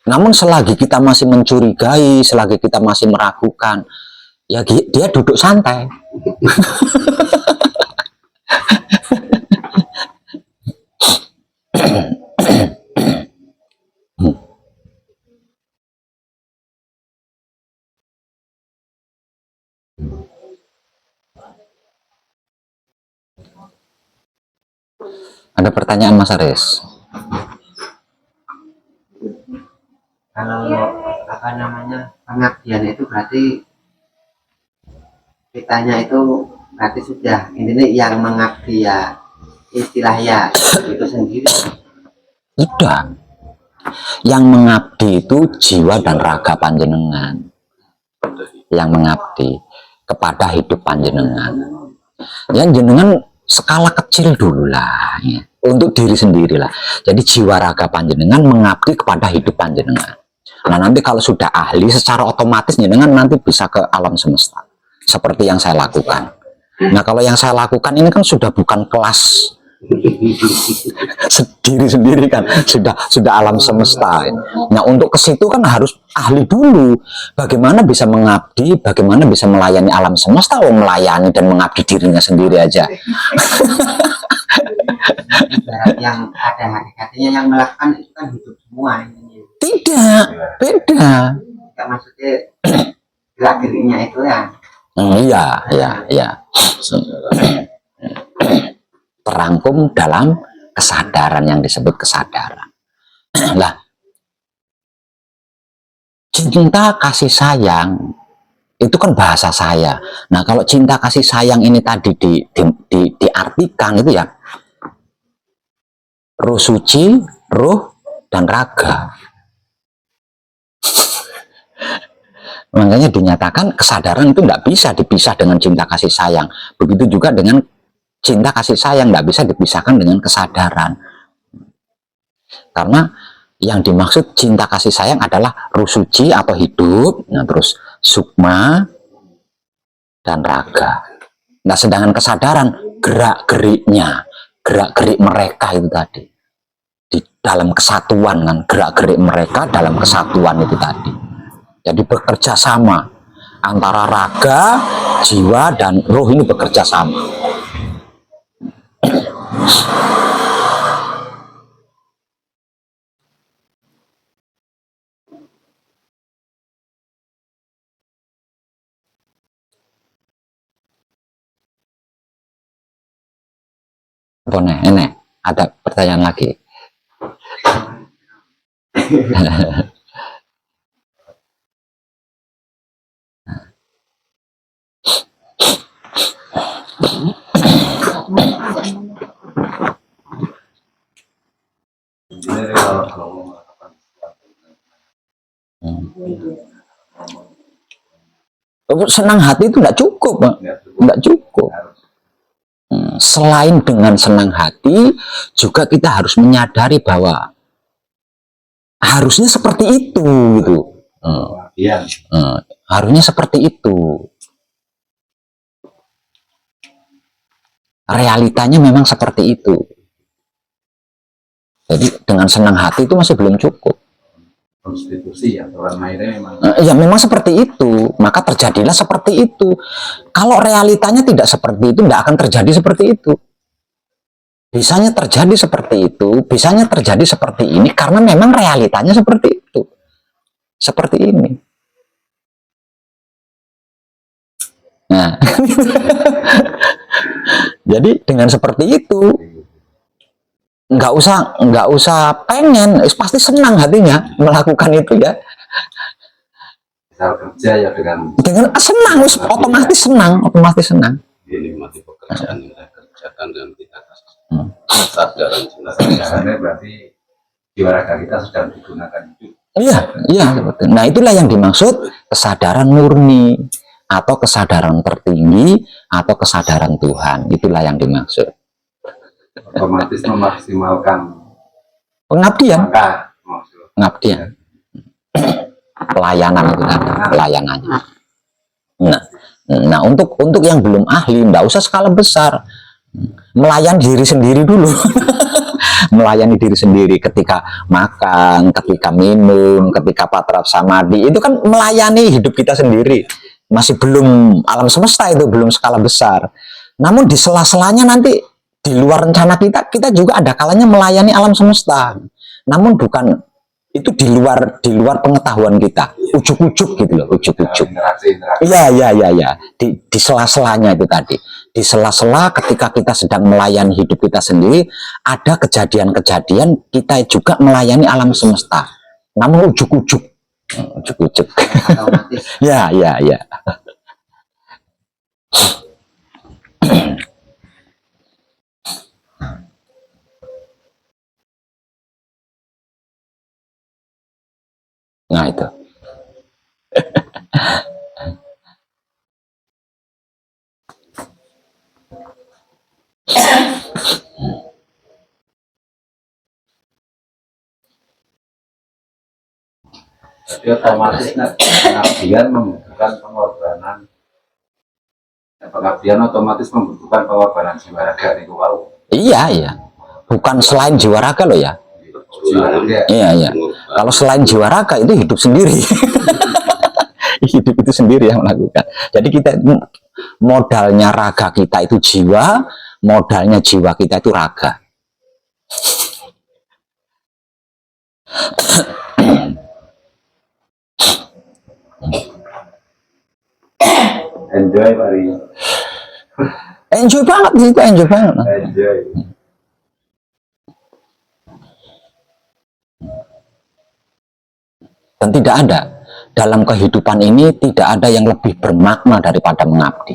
Namun selagi kita masih mencurigai, selagi kita masih meragukan, ya dia duduk santai. Ada pertanyaan Mas Aris? Kalau apa namanya pengabdian itu berarti kitanya itu berarti sudah intinya yang mengabdi ya istilahnya itu sendiri. Tidak. Yang mengabdi itu jiwa dan raga panjenengan. Yang mengabdi kepada hidup panjenengan. Yang jenengan skala kecil dulu lah, ya. Untuk diri sendiri lah. Jadi jiwa raga panjenengan mengabdi kepada hidup panjenengan. Nah nanti kalau sudah ahli, secara otomatis jenengan nanti bisa ke alam semesta. Seperti yang saya lakukan. Nah kalau yang saya lakukan ini kan sudah bukan kelas sendiri kan, sudah alam semesta. Nah untuk ke situ kan harus ahli dulu. Bagaimana bisa mengabdi, bagaimana bisa melayani alam semesta, melayani dan mengabdi dirinya sendiri aja. Yang ada hakikatnya yang melakukan itu kan hidup semua ini. Tidak, beda. Tidak maksudnya gerak-geriknya itu ya. Iya. Terangkum dalam kesadaran yang disebut kesadaran. Lah, cinta kasih sayang itu kan bahasa saya. Nah, kalau cinta kasih sayang ini tadi diartikan itu ya ruh suci, ruh dan raga. Makanya dinyatakan kesadaran itu tidak bisa dipisah dengan cinta kasih sayang. Begitu juga dengan cinta kasih sayang tidak bisa dipisahkan dengan kesadaran. Karena Yang dimaksud cinta kasih sayang adalah ruh suci atau hidup, nah terus sukma dan raga. Nah sedangkan kesadaran gerak-gerik mereka itu tadi di dalam kesatuan kan, gerak-gerik mereka dalam kesatuan itu tadi. Jadi bekerja sama antara raga, jiwa dan roh ini bekerja sama. Enek, ada pertanyaan lagi. Senang hati itu tidak cukup, tidak cukup. Selain dengan senang hati, juga kita harus menyadari bahwa harusnya seperti itu, gitu. Harusnya seperti itu. Realitanya memang seperti itu. Jadi dengan senang hati itu masih belum cukup. Konstitusi aturan mainnya memang. Ya memang seperti itu, maka terjadilah seperti itu. Kalau realitanya tidak seperti itu, tidak akan terjadi seperti itu. Bisanya terjadi seperti itu, bisanya terjadi seperti ini, karena memang realitanya seperti itu. Seperti ini. Nah, jadi dengan seperti itu, nggak usah pengen, pasti senang hatinya melakukan itu ya. Misal kerja ya dengan senang, otomatis senang. Dinikmati pekerjaan yang saya kerjakan dengan kita kesadaran cinta kesadarannya berarti jiwa raga kita sedang digunakan itu. Iya, seperti. Nah itulah yang dimaksud kesadaran murni atau kesadaran tertinggi atau kesadaran Tuhan. Itulah yang dimaksud. Otomatis memaksimalkan Pengabdian. Pengabdian. Pelayanan itu tadi, pelayanannya. Nah untuk yang belum ahli, nggak usah skala besar. Melayani diri sendiri dulu. Melayani diri sendiri ketika makan, ketika minum, ketika patrap samadhi, itu kan melayani hidup kita sendiri. Masih belum alam semesta, itu belum skala besar. Namun di sela-selanya nanti di luar rencana kita juga ada kalanya melayani alam semesta. Namun bukan itu di luar pengetahuan kita, ujuk-ujuk gitu loh, ujuk-ujuk. Iya. Di sela-selanya itu tadi, di sela-sela ketika kita sedang melayani hidup kita sendiri, ada kejadian-kejadian kita juga melayani alam semesta. Namun ujuk-ujuk. Ya. Nah itu. Jadi otomatis pengabdian membutuhkan pengorbanan. Pengabdian otomatis membutuhkan pengorbanan jiwa raga itu. Iya. Bukan selain jiwa raga loh ya. Iya. Kalau selain jiwa raga itu hidup sendiri. Hidup itu sendiri yang melakukan. Jadi kita modalnya raga kita itu jiwa, modalnya jiwa kita itu raga. Enjoy Mari. Enjoy banget di situ, enjoy banget. Enjoy. Dan tidak ada dalam kehidupan ini, tidak ada yang lebih bermakna daripada mengabdi.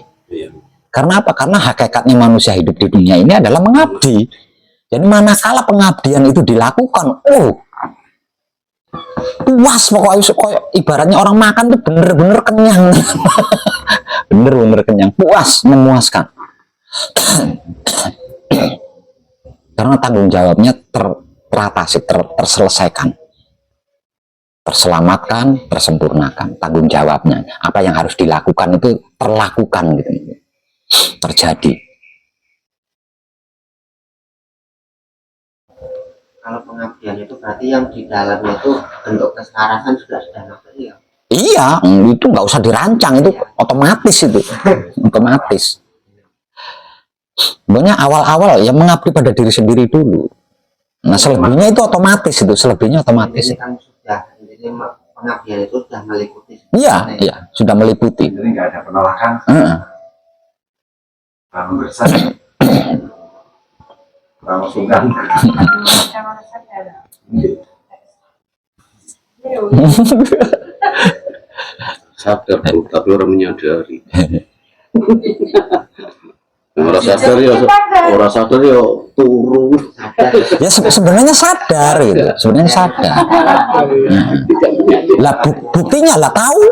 Karena apa? Karena hakikatnya manusia hidup di dunia ini adalah mengabdi. Jadi manakala pengabdian itu dilakukan, puas pokoknya, ibaratnya orang makan tuh bener-bener kenyang. Bener-bener kenyang, puas, memuaskan. Karena tanggung jawabnya teratasi, terselesaikan. terselamatkan, tersempurnakan. Tanggung jawabnya, apa yang harus dilakukan itu terlakukan gitu, terjadi. Kalau pengabdian itu berarti yang di dalamnya itu bentuk keselarasan sudah material. Iya, itu nggak usah dirancang, itu otomatis itu, otomatis. Sebenarnya awal-awal ya mengabdi pada diri sendiri dulu. Nah selebihnya itu otomatis, itu selebihnya otomatis. Ini kan sudah, jadi pengabdian itu sudah meliputi. Iya, iya, sudah meliputi. Jadi nggak ada penolakan. Lalu besar. Lalu sungkan. Sadar Bu, tapi orang menyadari. Orang sadar ya, orang sadar ya turu. Ya sebenarnya sadar gitu, sebenarnya sadar. Lah buktinya lah tahu,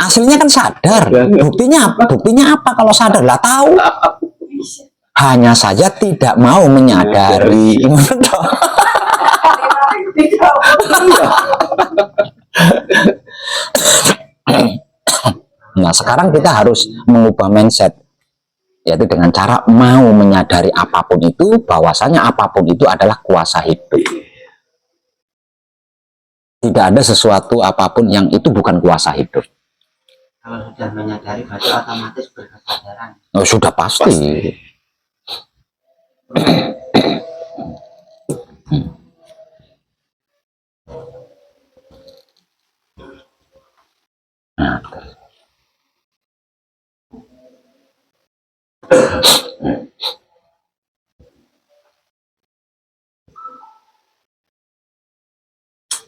aslinya kan sadar. Buktinya apa kalau sadar lah tahu. Hanya saja tidak mau menyadari. Nah sekarang kita harus mengubah mindset, yaitu dengan cara mau menyadari apapun itu, bahwasanya apapun itu adalah kuasa hidup. Tidak ada sesuatu apapun yang itu bukan kuasa hidup. Kalau sudah menyadari berarti otomatis berkesadaran. Oh, sudah pasti. Nah,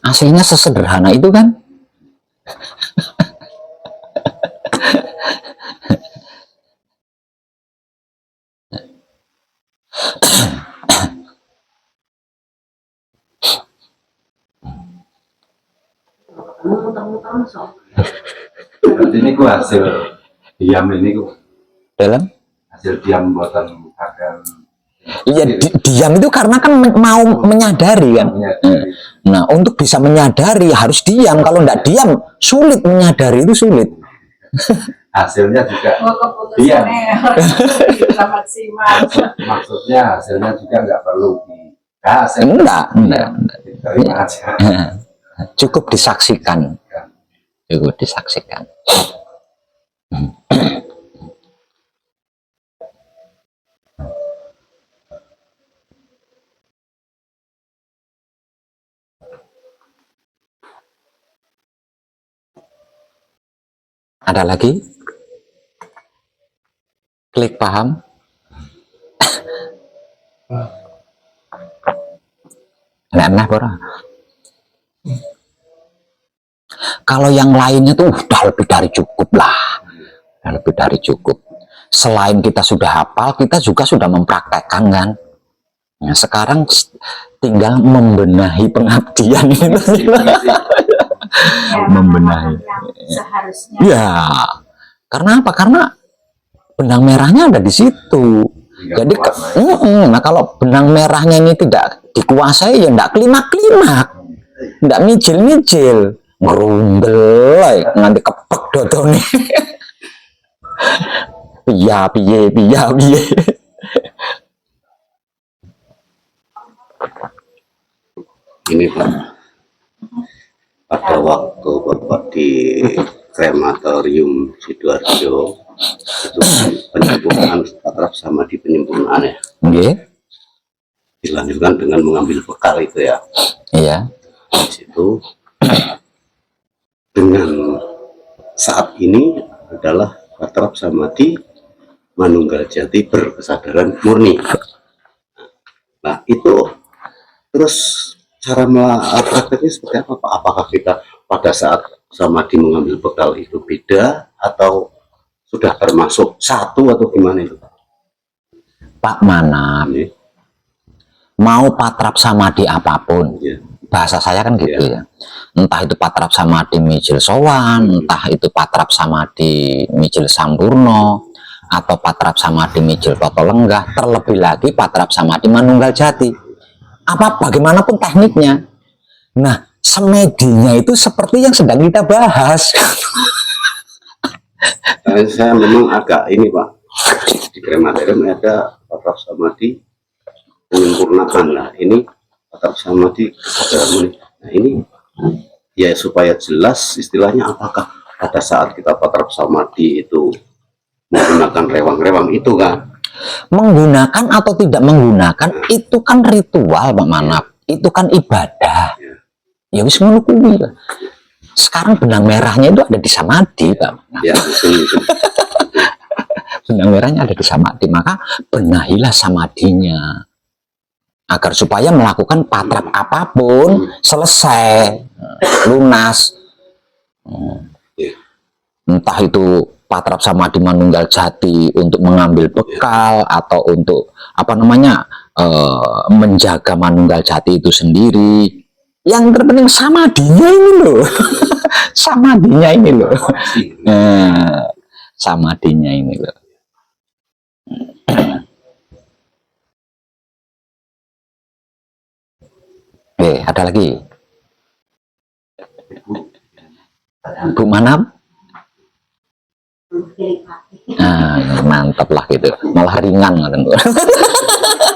aslinya sesederhana itu kan. Berarti ini ku hasil diam ini ku. Dalam? Hasil diam buatan akan. Iya, diam itu karena kan mau menyadari kan. Nah, untuk bisa menyadari harus diam. Kalau enggak diam, sulit menyadari, itu sulit. Hasilnya juga diam. Maksudnya hasilnya juga nggak perlu dibahas. Enggak. Terima aja. Cukup disaksikan. Cukup disaksikan. Ada lagi? Klik paham? Nah, Bora. Kalau yang lainnya tuh udah lebih dari cukup lah. Udah lebih dari cukup. Selain kita sudah hafal, kita juga sudah mempraktekkan kan. Nah, sekarang tinggal membenahi pengabdian ini. Membenahi. Seharusnya. Ya, karena apa? Karena benang merahnya ada di situ. Jadi, nah kalau benang merahnya ini tidak dikuasai, ya enggak klimak-klimak, enggak micil-micil, ngerundel, nanti kepek dodone. Piye. Ini Pak, pada waktu Bapak di krematorium Sidoarjo itu penyempurnaan akrab sama di penyempurnaan ya. Dilanjutkan dengan mengambil bekal itu ya. Iya. Di situ dengan saat ini adalah akrab sama di Manunggal Jati berkesadaran murni. Nah itu terus cara prakteknya seperti apa Pak? Apakah kita pada saat samadhi mengambil bekal itu beda atau sudah termasuk satu atau gimana itu Pak Manap? Mau patrap samadhi apapun, bahasa saya kan gitu ya. Entah itu patrap samadhi mijil sowan, entah itu patrap samadhi mijil sampurno, atau patrap samadhi mijil toto lenggah, terlebih lagi patrap samadhi manunggal jati. Bagaimanapun tekniknya. Nah, semedinya itu seperti yang sedang kita bahas. Saya memang agak ini Pak, di krematorium ada patrap samadhi menyempurnakan lah. Ini patrap samadhi kesadaran. Nah ini ya supaya jelas istilahnya, apakah pada saat kita patrap samadhi itu menggunakan rewang-rewang itu kan? Menggunakan atau tidak menggunakan itu kan ritual Pak Manap, itu kan ibadah. Ya wis ngono kuwi. Sekarang benang merahnya itu ada di samadhi Pak Manap. Ya betul. Benang merahnya ada di samadhi, maka benahilah samadhinya agar supaya melakukan patrap apapun selesai, lunas. Entah itu patrap samadhi manunggal jati untuk mengambil bekal atau untuk apa namanya menjaga manunggal jati itu sendiri. Yang terpenting samadhinya ini loh. Samadhinya ini loh. Samadhinya ini loh. Ada lagi Bu Manap? Mantap lah gitu, malah ringan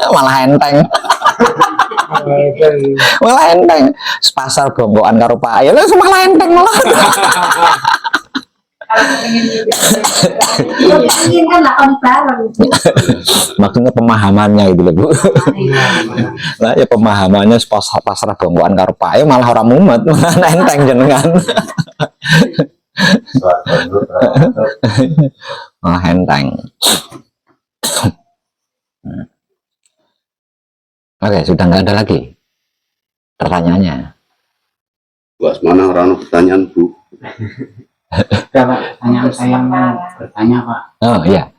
malah enteng. Malah enteng sepasar bonggoan karo Pak Ayo malah enteng malah. Ingin kan lakon bareng. Maksudnya pemahamannya gitu loh Bu. Lah ya pemahamannya pasrah bonggoan karo Pak Ayo malah orang mumet, malah enteng jenengan. Malah enteng. Oke, sudah nggak ada lagi pertanyaannya. Bu Asmana orang pertanyaan Bu. Ada Pak, pertanyaan saya mau bertanya Pak. Oh iya.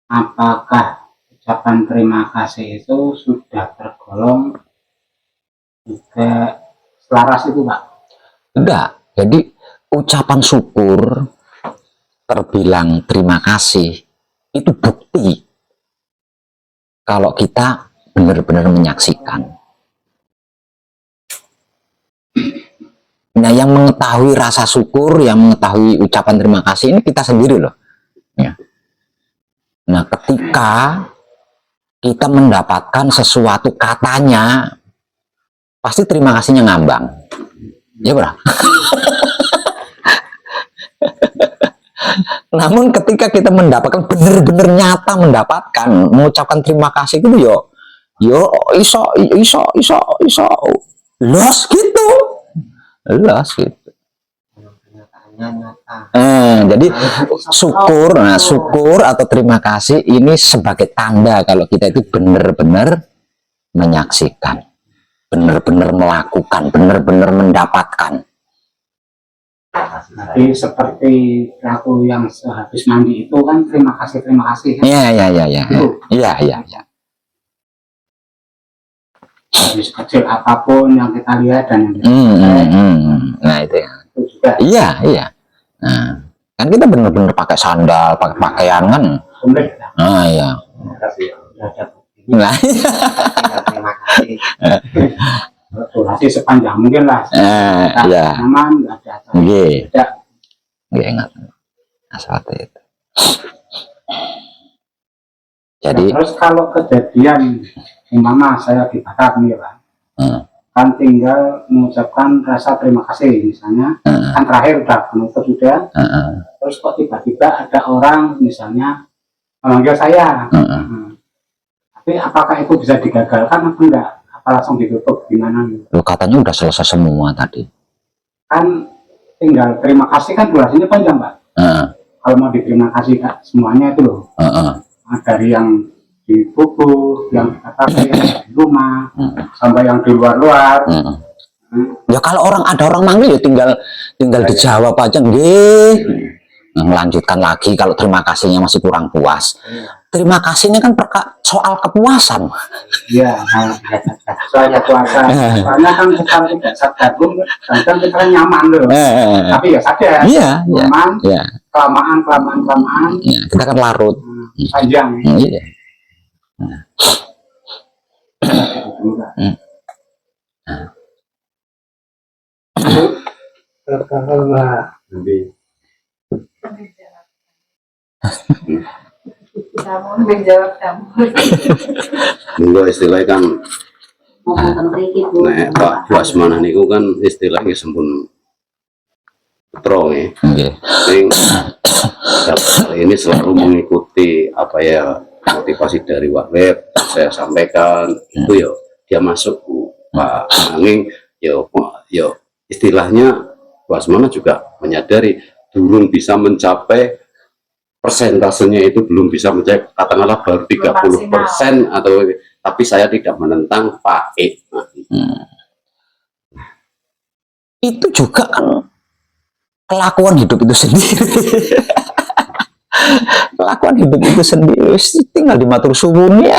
Apakah ucapan terima kasih itu sudah tergolong juga selaras itu Pak? Enggak. Jadi ucapan syukur terbilang terima kasih itu bukti kalau kita benar-benar menyaksikan. Nah, yang mengetahui rasa syukur, yang mengetahui ucapan terima kasih ini kita sendiri loh. Ya. Nah, ketika kita mendapatkan sesuatu katanya, pasti terima kasihnya ngambang. Ya bro. Namun ketika kita mendapatkan benar-benar nyata mendapatkan mengucapkan terima kasih itu yo iso los gitu. Jadi syukur, syukur atau terima kasih ini sebagai tanda kalau kita itu benar-benar menyaksikan, benar-benar melakukan, benar-benar mendapatkan. Jadi seperti aku yang sehabis mandi itu kan terima kasih kan? Iya. Dari sekecil apapun yang kita lihat dan yang Nah itu ya. Itu juga. Iya. Nah, kan kita benar-benar pakai sandal, pakai pakaian kan. Iya. Nah, Terima kasih. Durasi sepanjang mungkin lah. Iya. Nyaman, nggak ada. Ingat. Nah, seperti itu. Jadi. Terus kalau kejadian umpama saya di Batak nih Pak, kan tinggal mengucapkan rasa terima kasih misalnya, kan terakhir udah penutup sudah, terus kok tiba-tiba ada orang misalnya memanggil saya, tapi apakah itu bisa digagalkan atau enggak? Apa langsung ditutup gimana? Lo katanya udah selesai semua tadi. Kan tinggal terima kasih kan durasinya panjang Pak. Kalau mau diterima kasih Kak, semuanya itu loh. Dari yang di buku, yang di rumah, sampai yang di luar-luar. Ya kalau ada orang manggil ya tinggal dijawab aja nggih. Nah, melanjutkan lagi kalau terima kasihnya masih kurang puas. Terima kasihnya kan soal kepuasan. Iya, soalnya puasa. Soalnya kan bukan tidak sadar pun, kan kita nyaman loh. Tapi ya sadar. Iya, nyaman. Iya. Kelamaan. Ya, kita kan larut. Panjang. Iya. terhormat. Kamu menjawab kamu. Monggo istilahnya kan nek Pak Buasmana niku kan istilahnya sempun strong ya. Nggih. Ini selalu mengikuti apa ya motivasi dari Wahweb saya sampaikan itu ya dia masuk Pak Nanging ya istilahnya Buasmana juga menyadari belum bisa mencapai persentasenya itu belum bisa mencapai katakanlah baru 30% atau tapi saya tidak menentang Pak E. Itu juga kan kelakuan hidup itu sendiri. Kelakuan hidup itu sendiri tinggal dimatur suwun ya.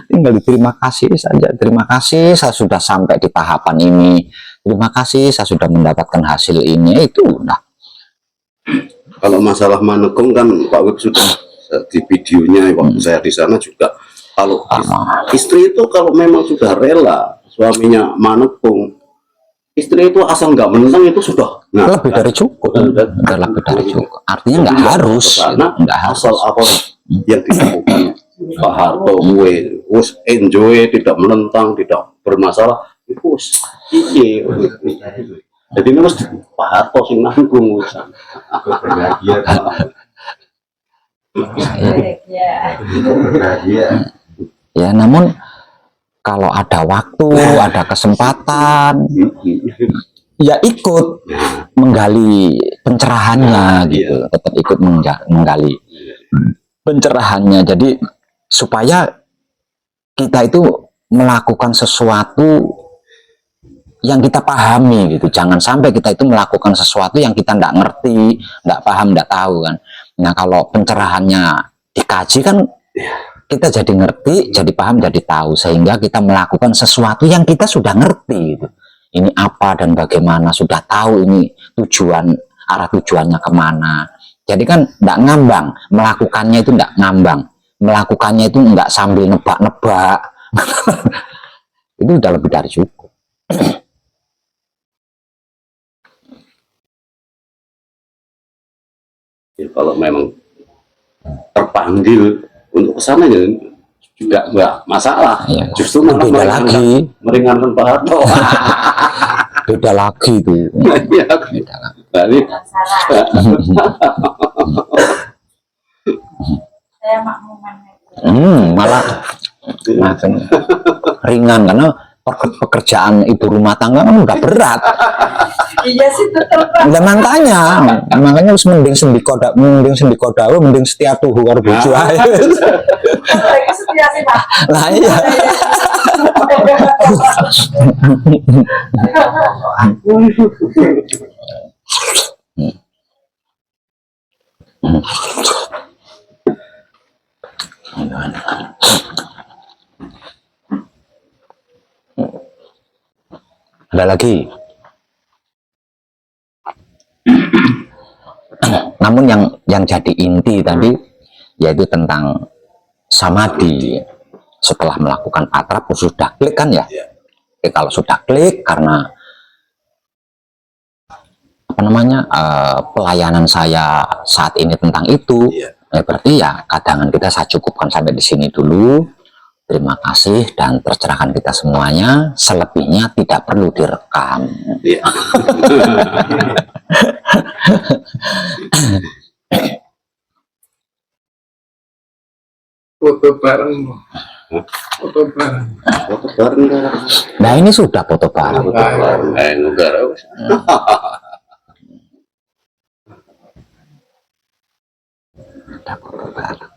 Tinggal diterima kasih saja. Terima kasih saya sudah sampai di tahapan ini. Terima kasih saya sudah mendapatkan hasil ini. Itu nah. Kalau masalah manekung kan Pak Wib sudah di videonya waktu saya di sana juga kalau istri itu kalau memang sudah rela suaminya manekung, istri itu asal nggak menentang itu sudah lebih dari cukup. Lebih dari cukup. Artinya nggak harus. Nggak harus. Asal apa yang dilakukan Pak Harto, wes enjoy, tidak menentang, tidak bermasalah, itu iya. Jadi ini harus Pak Harto sing nanggung ya, namun kalau ada waktu, ada kesempatan, ya ikut menggali pencerahannya gitu, tetap ikut menggali pencerahannya. Jadi supaya kita itu melakukan sesuatu yang kita pahami gitu, jangan sampai kita itu melakukan sesuatu yang kita nggak ngerti, nggak paham, nggak tahu kan. Nah kalau pencerahannya dikaji kan kita jadi ngerti, jadi paham, jadi tahu, sehingga kita melakukan sesuatu yang kita sudah ngerti gitu. Ini apa dan bagaimana, sudah tahu ini arah tujuannya kemana. Jadi kan nggak ngambang, melakukannya itu nggak ngambang, melakukannya itu nggak sambil nebak-nebak. Itu udah lebih dari cukup. Kalau memang terpanggil untuk kesana ya juga nggak masalah, Ya, justru malah meringankan Pak Harto. Beda lagi tuh. Ya, tadi Saya makmuman. Malah makin ringan karena pekerjaan ibu rumah tangga kan udah berat. Iya sih tetap. Udah makanya harus mending sendikodawa, mending setia tuhu karo bojo ae. Mereka setia sih Pak. Lah iya. Ada lagi. Namun yang jadi inti tadi yaitu tentang samadhi. Setelah melakukan atrap sudah klik kan ya. Kalau sudah klik karena apa namanya pelayanan saya saat ini tentang itu, ya berarti ya kadangan kita saya cukupkan sampai di sini dulu. Terima kasih dan tercerahkan kita semuanya. Selebihnya tidak perlu direkam. Foto bareng. Foto bareng. foto bareng. Nah ini sudah foto bareng. Negara. Ada foto bareng.